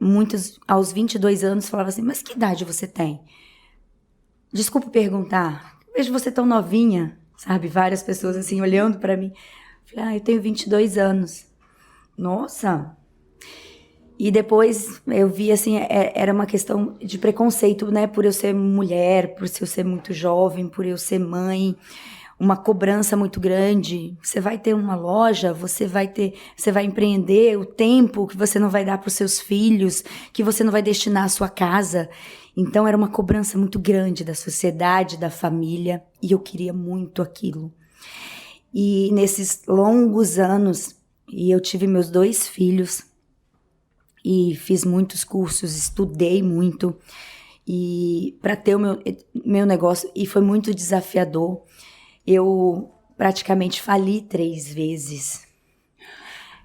muitos aos 22 anos falavam assim, mas que idade você tem? Desculpa perguntar, vejo você tão novinha, sabe? Várias pessoas assim olhando pra mim. Falei, eu tenho 22 anos. Nossa! E depois eu vi, assim, era uma questão de preconceito, né? Por eu ser mulher, por eu ser muito jovem, por eu ser mãe, uma cobrança muito grande. Você vai ter uma loja, você vai empreender o tempo que você não vai dar para os seus filhos, que você não vai destinar à sua casa. Então era uma cobrança muito grande da sociedade, da família, e eu queria muito aquilo. E nesses longos anos, e eu tive meus 2 filhos, e fiz muitos cursos, estudei muito, e para ter o meu negócio, e foi muito desafiador. Eu praticamente fali 3 vezes.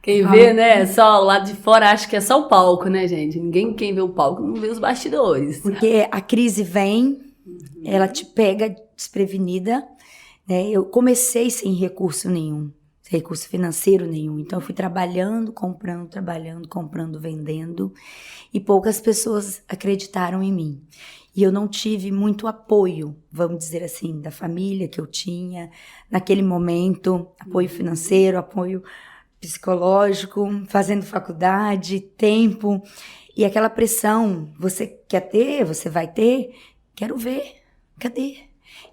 Quem vê, né, só o lado de fora acha que é só o palco, né, gente? Quem vê o palco não vê os bastidores. Porque a crise vem, ela te pega desprevenida, né? Eu comecei sem recurso nenhum, sem recurso financeiro nenhum. Então eu fui trabalhando, comprando, vendendo, e poucas pessoas acreditaram em mim. E eu não tive muito apoio, vamos dizer assim, da família que eu tinha naquele momento, apoio financeiro, apoio psicológico, fazendo faculdade, tempo, e aquela pressão, você quer ter, você vai ter, quero ver, cadê?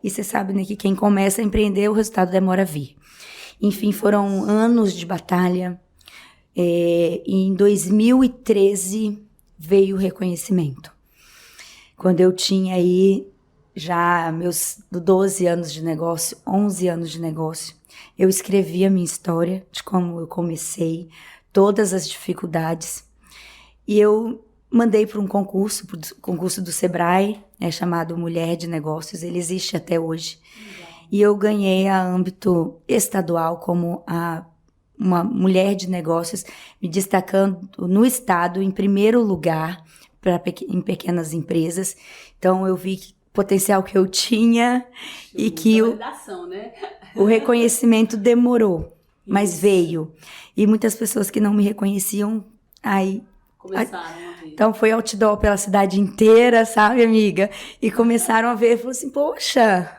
E você sabe, né, que quem começa a empreender, o resultado demora a vir. Enfim, foram anos de batalha, e em 2013 veio o reconhecimento. Quando eu tinha aí já meus 12 anos de negócio, 11 anos de negócio, eu escrevi a minha história de como eu comecei, todas as dificuldades, e eu mandei para um concurso, do Sebrae, chamado Mulher de Negócios, ele existe até hoje, e eu ganhei a âmbito estadual como uma mulher de negócios, me destacando no estado em primeiro lugar em pequenas empresas. Então eu vi que potencial que eu tinha e que o reconhecimento demorou, mas veio. E muitas pessoas que não me reconheciam, começaram a ver. Então foi outdoor pela cidade inteira, sabe, amiga? E começaram a ver, falaram assim, poxa,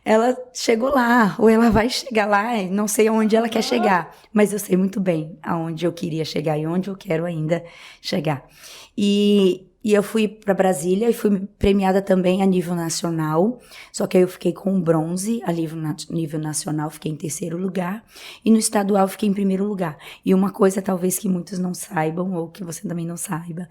ela chegou lá, ou ela vai chegar lá, não sei aonde ela quer chegar, mas eu sei muito bem aonde eu queria chegar e onde eu quero ainda chegar. E eu fui para Brasília e fui premiada também a nível nacional, só que aí eu fiquei com bronze a nível nacional, fiquei em 3º lugar, e no estadual fiquei em 1º lugar. E uma coisa talvez que muitos não saibam, ou que você também não saiba,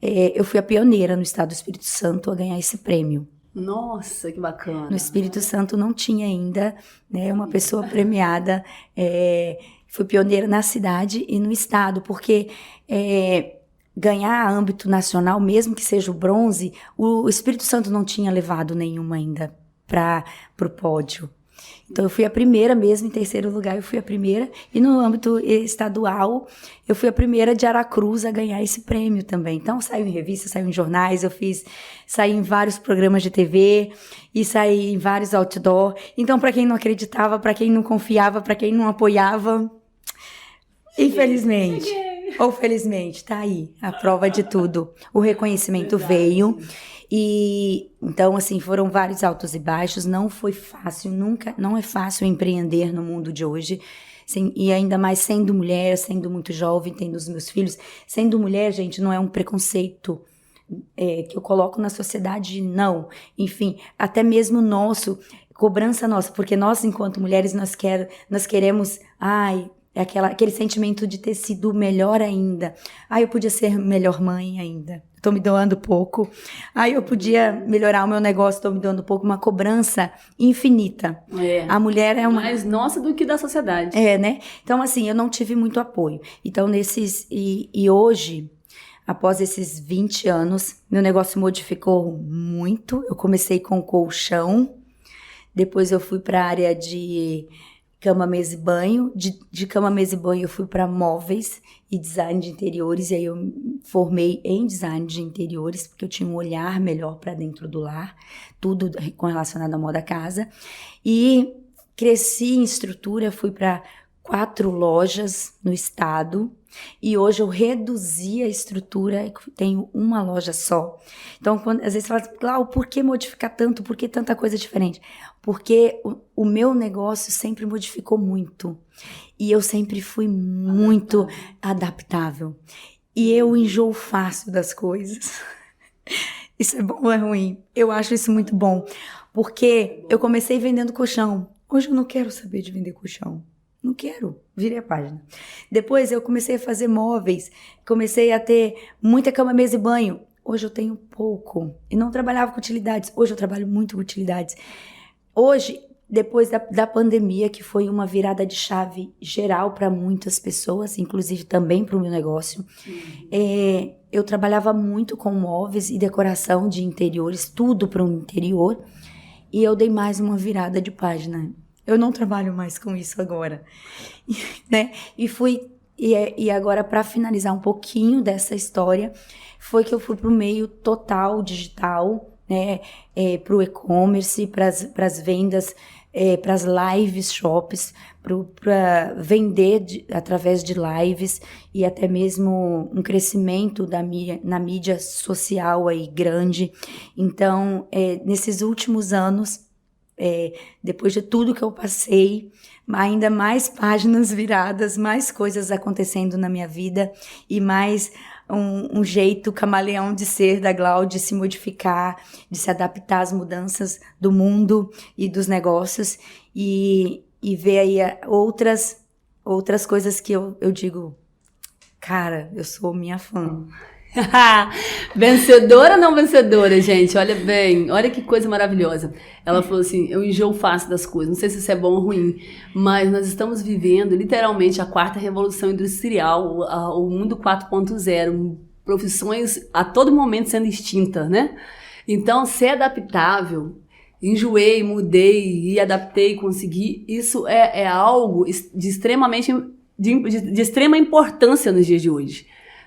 eu fui a pioneira no estado do Espírito Santo a ganhar esse prêmio. Nossa, que bacana. No Espírito Santo não tinha ainda, né, uma pessoa premiada, fui pioneira na cidade e no estado, porque ganhar âmbito nacional, mesmo que seja o bronze, o Espírito Santo não tinha levado nenhuma ainda para o pódio. Então eu fui a primeira mesmo, em 3º lugar eu fui a primeira, e no âmbito estadual eu fui a primeira de Aracruz a ganhar esse prêmio também. Então saiu em revistas, saiu em jornais, saí em vários programas de TV e saí em vários outdoor. Então para quem não acreditava, para quem não confiava, para quem não apoiava, infelizmente... Ou felizmente, tá aí, a prova de tudo. O reconhecimento veio. E então, assim, foram vários altos e baixos. Não foi fácil, não é fácil empreender no mundo de hoje. E ainda mais sendo mulher, sendo muito jovem, tendo os meus filhos. Sendo mulher, gente, não é um preconceito que eu coloco na sociedade, não. Enfim, até mesmo cobrança nossa, porque nós, enquanto mulheres, nós queremos... aquele sentimento de ter sido melhor ainda. Eu podia ser melhor mãe ainda. Estou me doando pouco. Eu podia melhorar o meu negócio, estou me doando pouco. Uma cobrança infinita. A mulher é mais nossa do que da sociedade. Né? Então, assim, eu não tive muito apoio. Então, e hoje, após esses 20 anos, meu negócio modificou muito. Eu comecei com colchão. Depois eu fui para a área de... cama, mesa e banho. De cama, mesa e banho eu fui para móveis e design de interiores, e aí eu formei em design de interiores, porque eu tinha um olhar melhor para dentro do lar, tudo relacionado à moda casa. E cresci em estrutura, fui para 4 lojas no estado, e hoje eu reduzi a estrutura, tenho uma loja só. Então, às vezes você fala, Cláudia, por que modificar tanto? Por que tanta coisa diferente? Porque o meu negócio sempre modificou muito. E eu sempre fui muito adaptável. E eu enjoo fácil das coisas. Isso é bom ou é ruim? Eu acho isso muito bom. Porque eu comecei vendendo colchão. Hoje eu não quero saber de vender colchão. Não quero. Virei a página. Depois eu comecei a fazer móveis. Comecei a ter muita cama, mesa e banho. Hoje eu tenho pouco. E não trabalhava com utilidades. Hoje eu trabalho muito com utilidades. Hoje, depois da pandemia, que foi uma virada de chave geral para muitas pessoas, inclusive também para o meu negócio, eu trabalhava muito com móveis e decoração de interiores, tudo para o interior, e eu dei mais uma virada de página. Eu não trabalho mais com isso agora, né? E agora, para finalizar um pouquinho dessa história, foi que eu fui para o meio total digital, né? Para o e-commerce, para as vendas, para as lives shops, para vender através de lives e até mesmo um crescimento na mídia social aí grande. Então, nesses últimos anos, depois de tudo que eu passei, ainda mais páginas viradas, mais coisas acontecendo na minha vida e mais um jeito camaleão de ser da Glau, de se modificar, de se adaptar às mudanças do mundo e dos negócios e ver aí outras coisas que eu digo, cara, eu sou minha fã. Vencedora ou não vencedora, gente? Olha bem, olha que coisa maravilhosa. Ela falou assim, eu enjoo fácil das coisas, não sei se isso é bom ou ruim, mas nós estamos vivendo literalmente a 4ª revolução industrial, o mundo 4.0, profissões a todo momento sendo extintas, né? Então, ser adaptável, enjoei, mudei e adaptei, consegui, isso é algo de extremamente de extrema importância nos dias de hoje.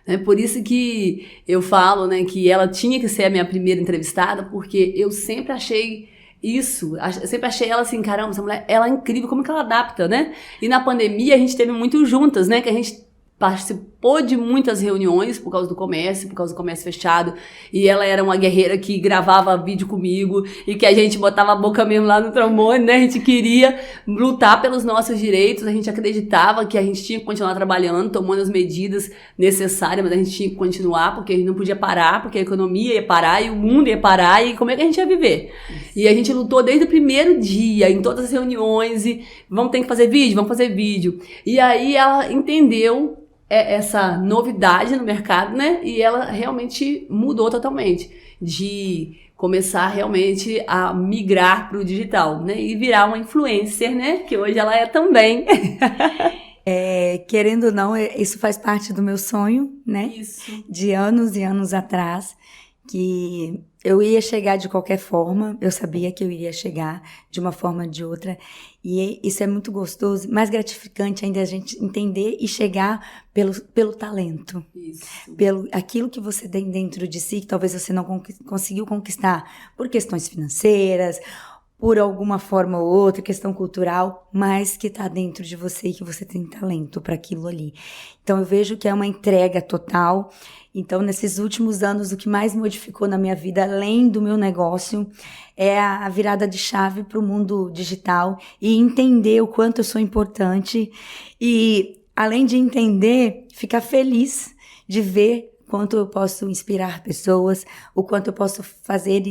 É por isso que eu falo, né, que ela tinha que ser a minha primeira entrevistada, porque eu sempre achei isso, sempre achei ela assim, caramba, essa mulher, ela é incrível, como que ela adapta, né? E na pandemia a gente teve muito juntas, né, que a gente participou de muitas reuniões por causa do comércio fechado, e ela era uma guerreira que gravava vídeo comigo, e que a gente botava a boca mesmo lá no trombone, né, a gente queria lutar pelos nossos direitos, a gente acreditava que a gente tinha que continuar trabalhando, tomando as medidas necessárias, mas a gente tinha que continuar, porque a gente não podia parar, porque a economia ia parar, e o mundo ia parar, e como é que a gente ia viver? E a gente lutou desde o primeiro dia, em todas as reuniões, e vamos ter que fazer vídeo, e aí ela entendeu essa novidade no mercado, né? E ela realmente mudou totalmente, de começar realmente a migrar para o digital, né? E virar uma influencer, né? Que hoje ela é também. Querendo ou não, isso faz parte do meu sonho, né? Isso. De anos e anos atrás, que eu ia chegar de qualquer forma, eu sabia que eu iria chegar de uma forma ou de outra, e isso é muito gostoso, mais gratificante ainda a gente entender e chegar pelo talento, Isso. pelo aquilo que você tem dentro de si, que talvez você não conseguiu conquistar por questões financeiras, por alguma forma ou outra, questão cultural, mas que está dentro de você e que você tem talento para aquilo ali. Então eu vejo que é uma entrega total. Então, nesses últimos anos, o que mais modificou na minha vida, além do meu negócio, é a virada de chave para o mundo digital e entender o quanto eu sou importante e, além de entender, ficar feliz de ver quanto eu posso inspirar pessoas, o quanto eu posso fazer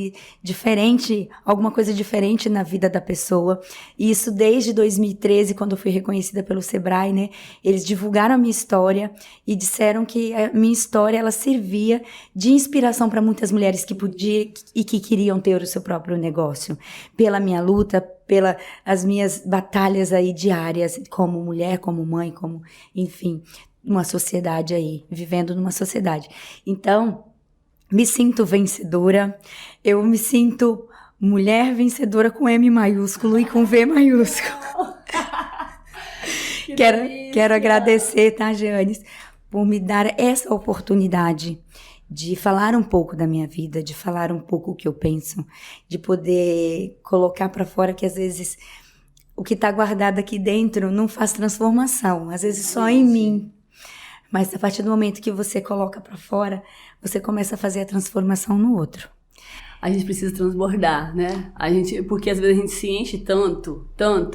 diferente, alguma coisa diferente na vida da pessoa. E isso desde 2013, quando eu fui reconhecida pelo Sebrae, né? Eles divulgaram a minha história e disseram que a minha história, ela servia de inspiração para muitas mulheres que podiam e que queriam ter o seu próprio negócio. Pela minha luta, pelas minhas batalhas aí diárias, como mulher, como mãe, como, enfim, uma sociedade aí, vivendo numa sociedade. Então, me sinto vencedora, eu me sinto mulher vencedora com M maiúsculo e com V maiúsculo. Quero agradecer, tá, Jeanes, por me dar essa oportunidade de falar um pouco da minha vida, de falar um pouco o que eu penso, de poder colocar para fora que às vezes o que está guardado aqui dentro não faz transformação, às vezes só em mim. Mas a partir do momento que você coloca para fora, você começa a fazer a transformação no outro. a gente precisa transbordar, né? Porque às vezes a gente se enche tanto,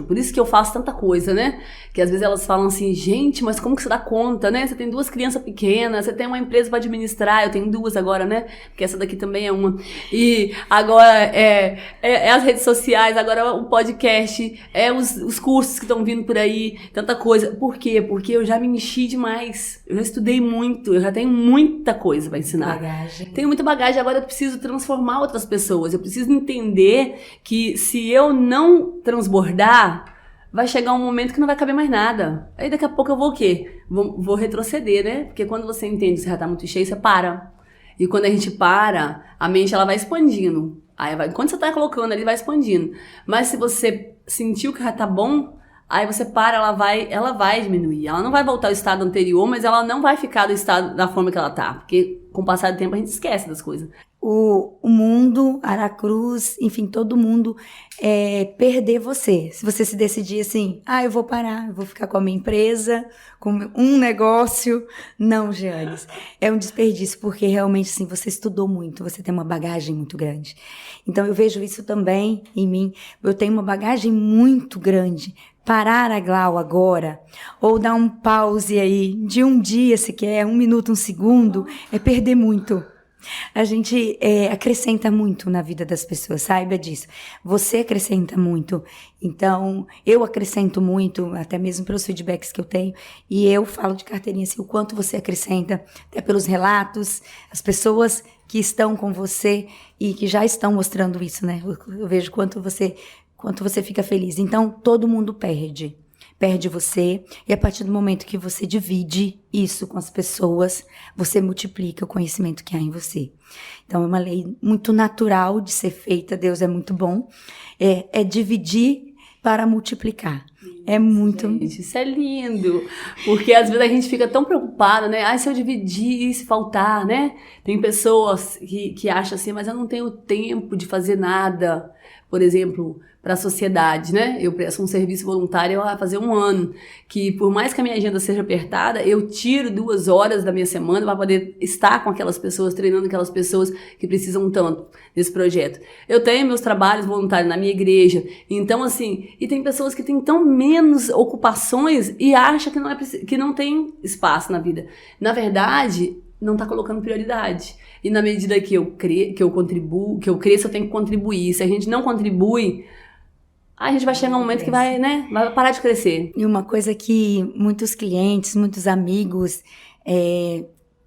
por isso que eu faço tanta coisa, né? Que às vezes elas falam assim, gente, mas como que você dá conta, né? Você tem 2 crianças pequenas, você tem uma empresa para administrar, eu tenho 2 agora, né? Porque essa daqui também é uma. E agora é as redes sociais, agora o podcast, os cursos que estão vindo por aí, tanta coisa. Por quê? Porque eu já me enchi demais, eu já estudei muito, eu já tenho muita coisa para ensinar. Tenho muita bagagem, agora eu preciso transformar outras pessoas, eu preciso entender que se eu não transbordar, vai chegar um momento que não vai caber mais nada. Aí daqui a pouco eu vou o quê? Vou retroceder, né? Porque quando você entende que você já tá muito cheio, você para. E quando a gente para, a mente ela vai expandindo. Quando você tá colocando ali, vai expandindo. Mas se você sentiu que já tá bom, aí você para, ela vai diminuir. Ela não vai voltar ao estado anterior, mas ela não vai ficar do estado da forma que ela tá. Porque com o passar do tempo a gente esquece das coisas. O mundo, Aracruz, enfim, todo mundo perder você. Se você se decidir assim, eu vou parar, eu vou ficar com a minha empresa, com um negócio. Não, Jeanes, é um desperdício, porque realmente, assim, você estudou muito, você tem uma bagagem muito grande. Então, eu vejo isso também em mim. Eu tenho uma bagagem muito grande. Parar a Glau agora, ou dar um pause aí, de um dia sequer, 1 minuto, 1 segundo, é perder muito. A gente acrescenta muito na vida das pessoas, saiba disso. Você acrescenta muito. Então, eu acrescento muito, até mesmo pelos feedbacks que eu tenho. E eu falo de carteirinha assim, o quanto você acrescenta, até pelos relatos, as pessoas que estão com você e que já estão mostrando isso, né? Eu vejo quanto você fica feliz. Então, todo mundo perde você, e a partir do momento que você divide isso com as pessoas, você multiplica o conhecimento que há em você. Então, é uma lei muito natural de ser feita, Deus é muito bom, é dividir para multiplicar. É muito... Gente, isso é lindo, porque às vezes a gente fica tão preocupada, né? Se eu dividir e se faltar, né? Tem pessoas que acham assim, mas eu não tenho tempo de fazer nada, por exemplo, para a sociedade, né? Eu presto um serviço voluntário há fazer 1 ano, que por mais que a minha agenda seja apertada, eu tiro 2 horas da minha semana para poder estar com aquelas pessoas, treinando aquelas pessoas que precisam tanto desse projeto. Eu tenho meus trabalhos voluntários na minha igreja, então assim, e tem pessoas que têm tão menos ocupações e acham que não tem espaço na vida. Na verdade, não está colocando prioridade. E na medida que eu cresço, eu tenho que contribuir. Se a gente não contribui, a gente vai chegar um momento que vai parar de crescer. E uma coisa que muitos clientes, muitos amigos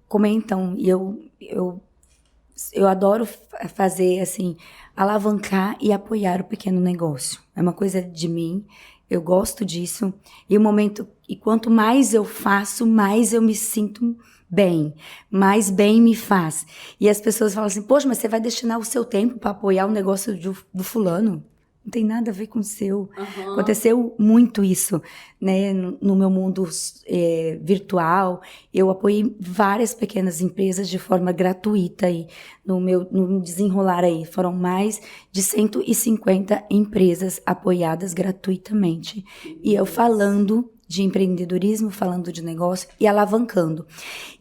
comentam, e eu adoro fazer assim, alavancar e apoiar o pequeno negócio. É uma coisa de mim, eu gosto disso. E quanto mais eu faço, mais eu me sinto bem, mais bem me faz. E as pessoas falam assim, poxa, mas você vai destinar o seu tempo para apoiar o negócio do fulano? Não tem nada a ver com o seu. Uhum. Aconteceu muito isso, né? No meu mundo virtual, eu apoiei várias pequenas empresas de forma gratuita aí, no desenrolar aí. Foram mais de 150 empresas apoiadas gratuitamente. E eu falando de empreendedorismo, falando de negócio e alavancando.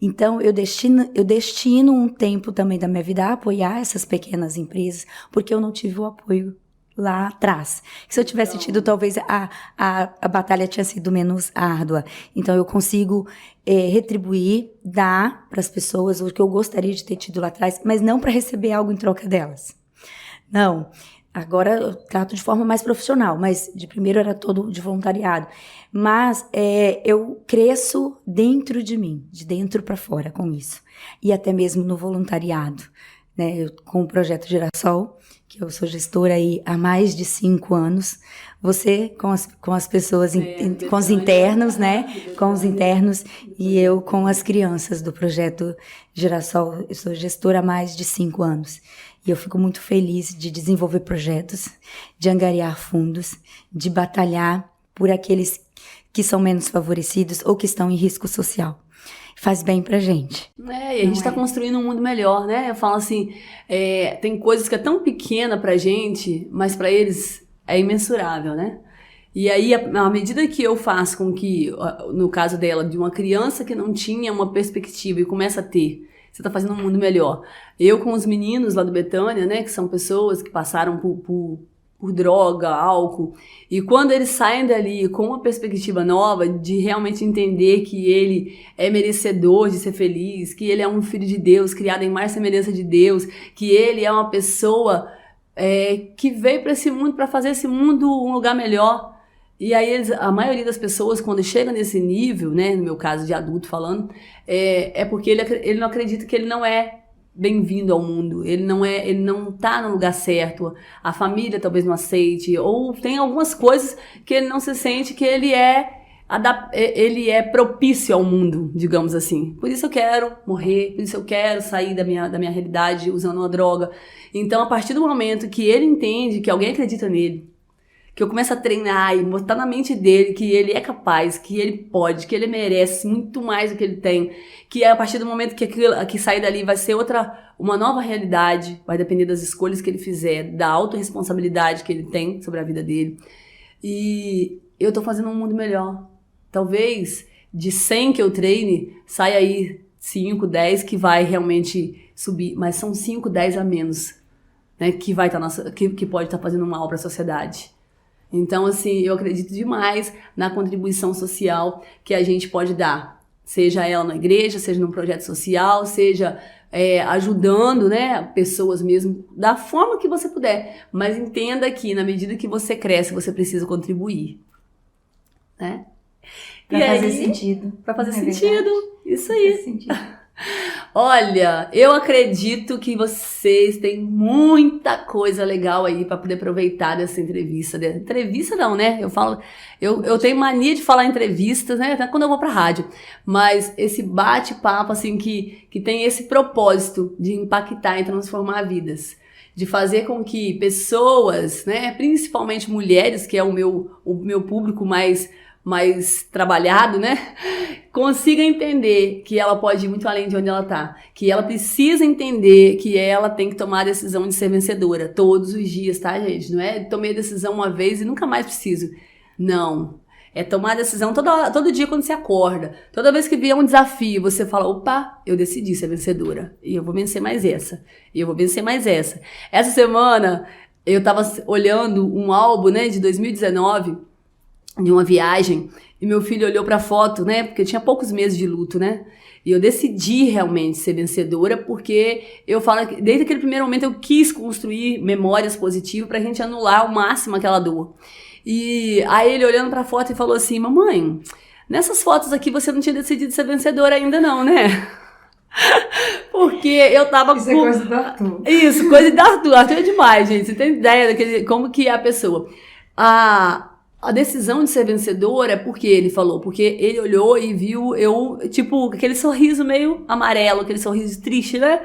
Então, eu destino um tempo também da minha vida a apoiar essas pequenas empresas, porque eu não tive o apoio lá atrás. Se eu tivesse tido, talvez a batalha tinha sido menos árdua. Então, eu consigo retribuir, dar para as pessoas o que eu gostaria de ter tido lá atrás, mas não para receber algo em troca delas. Não. Agora eu trato de forma mais profissional, mas de primeiro era todo de voluntariado. Mas eu cresço dentro de mim, de dentro para fora com isso. E até mesmo no voluntariado, né? Com o Projeto Girassol, que eu sou gestora aí há mais de 5 anos. Você com as pessoas, com os internos, né? Com os internos, e eu com as crianças do Projeto Girassol. Eu sou gestora há mais de 5 anos. E eu fico muito feliz de desenvolver projetos, de angariar fundos, de batalhar por aqueles que são menos favorecidos ou que estão em risco social. Faz bem pra gente. E a gente tá construindo um mundo melhor, né? Eu falo assim, tem coisas que é tão pequena pra gente, mas pra eles é imensurável, né? E aí, à medida que eu faço com que, no caso dela, de uma criança que não tinha uma perspectiva e começa a ter, você tá fazendo um mundo melhor. Eu com os meninos lá do Betânia, né, que são pessoas que passaram por droga, álcool, e quando eles saem dali com uma perspectiva nova de realmente entender que ele é merecedor de ser feliz, que ele é um filho de Deus, criado em mais semelhança de Deus, que ele é uma pessoa que veio para esse mundo, para fazer esse mundo um lugar melhor. E aí a maioria das pessoas, quando chega nesse nível, né, no meu caso de adulto falando, é porque ele não acredita que ele não é bem-vindo ao mundo, ele não tá no lugar certo, a família talvez não aceite, ou tem algumas coisas que ele não se sente que ele é propício ao mundo, digamos assim. Por isso eu quero morrer, por isso eu quero sair da minha realidade usando uma droga. Então, a partir do momento que ele entende que alguém acredita nele, que eu começo a treinar e botar na mente dele que ele é capaz, que ele pode, que ele merece muito mais do que ele tem, que a partir do momento que sair dali vai ser uma nova realidade, vai depender das escolhas que ele fizer, da autorresponsabilidade que ele tem sobre a vida dele. E eu tô fazendo um mundo melhor. Talvez de 100 que eu treine, saia aí 5, 10 que vai realmente subir, mas são 5, 10 a menos, né, que pode estar fazendo mal para a sociedade. Então, assim, eu acredito demais na contribuição social que a gente pode dar, seja ela na igreja, seja num projeto social, seja ajudando, né, pessoas mesmo, da forma que você puder. Mas entenda que, na medida que você cresce, você precisa contribuir, né? Pra fazer sentido. Pra fazer sentido, isso aí. Faz sentido. Olha, eu acredito que vocês têm muita coisa legal aí para poder aproveitar dessa entrevista. Entrevista não, né? Eu tenho mania de falar entrevistas, né? Até quando eu vou pra rádio. Mas esse bate-papo, assim, que tem esse propósito de impactar e transformar vidas. De fazer com que pessoas, né? Principalmente mulheres, que é o meu público mais trabalhado, né? Consiga entender que ela pode ir muito além de onde ela tá. Que ela precisa entender que ela tem que tomar a decisão de ser vencedora todos os dias, tá, gente? Não é tomei a decisão uma vez e nunca mais preciso. Não. É tomar a decisão todo dia quando você acorda. Toda vez que vier um desafio, você fala, opa, eu decidi ser vencedora. E eu vou vencer mais essa. E eu vou vencer mais essa. Essa semana, eu tava olhando um álbum, né, de 2019, de uma viagem, e meu filho olhou pra foto, né, porque eu tinha poucos meses de luto, né, e eu decidi realmente ser vencedora, porque eu falo que desde aquele primeiro momento eu quis construir memórias positivas pra gente anular ao máximo aquela dor. E aí ele olhando pra foto e falou assim, mamãe, nessas fotos aqui você não tinha decidido ser vencedora ainda não, né? Porque eu tava Isso é coisa do Arthur. Isso, coisa do Arthur. Arthur é demais, gente, você tem ideia como que é a pessoa. A decisão de ser vencedora é porque ele falou, porque ele olhou e viu eu, tipo, aquele sorriso meio amarelo, aquele sorriso triste, né?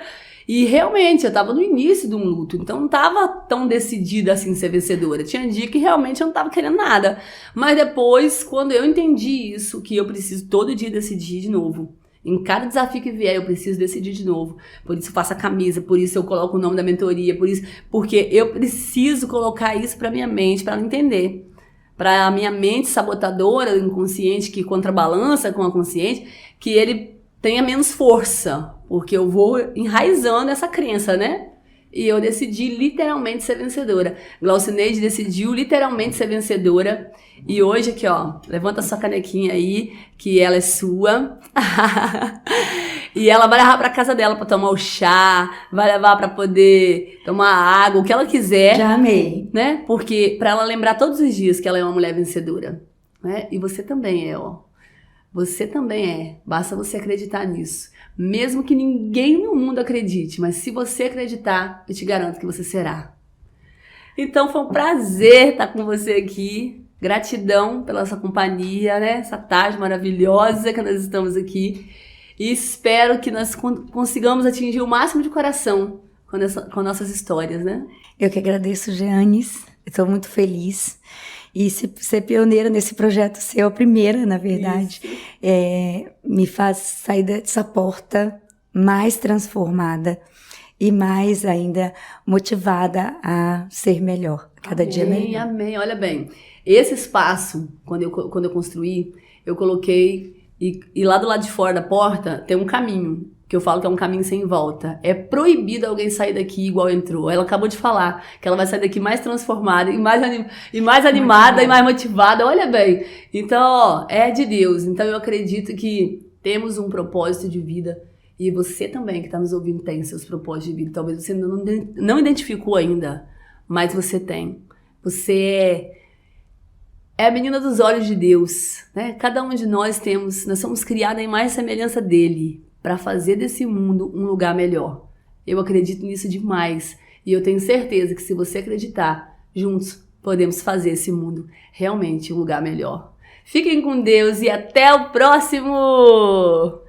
E realmente, eu tava no início de um luto, então não tava tão decidida assim ser vencedora. Tinha dia que realmente eu não tava querendo nada. Mas depois, quando eu entendi isso, que eu preciso todo dia decidir de novo. Em cada desafio que vier, eu preciso decidir de novo. Por isso eu faço a camisa, por isso eu coloco o nome da mentoria, porque eu preciso colocar isso pra minha mente, pra ela entender. Para a minha mente sabotadora, inconsciente, que contrabalança com a consciente, que ele tenha menos força, porque eu vou enraizando essa crença, né? E eu decidi literalmente ser vencedora. Glaucineide decidiu literalmente ser vencedora. E hoje aqui, ó, levanta sua canequinha aí, que ela é sua. E ela vai levar pra casa dela pra tomar o chá, vai levar pra poder tomar água, o que ela quiser. Já amei. Né? Porque pra ela lembrar todos os dias que ela é uma mulher vencedora. Né? E você também é, ó. Você também é. Basta você acreditar nisso. Mesmo que ninguém no mundo acredite, mas se você acreditar, eu te garanto que você será. Então foi um prazer estar com você aqui. Gratidão pela sua companhia, né? Essa tarde maravilhosa que nós estamos aqui. E espero que nós consigamos atingir o máximo de coração com nossas histórias, né? Eu que agradeço, Jeanes. Estou muito feliz. E ser pioneira nesse projeto seu, a primeira, na verdade, me faz sair dessa porta mais transformada e mais ainda motivada a ser melhor, cada dia melhor. Amém, olha bem. Esse espaço, quando eu construí, eu coloquei, e lá do lado de fora da porta tem um caminho. que eu falo que é um caminho sem volta. É proibido alguém sair daqui igual entrou. Ela acabou de falar que ela vai sair daqui mais transformada, e mais animada, e mais motivada. Olha bem. Então, ó, é de Deus. Então, eu acredito que temos um propósito de vida. E você também, que está nos ouvindo, tem seus propósitos de vida. Talvez você não identificou ainda, mas você tem. Você é a menina dos olhos de Deus, né? Cada um de nós somos criados em mais semelhança dele, para fazer desse mundo um lugar melhor. Eu acredito nisso demais. E eu tenho certeza que se você acreditar, juntos podemos fazer esse mundo realmente um lugar melhor. Fiquem com Deus e até o próximo!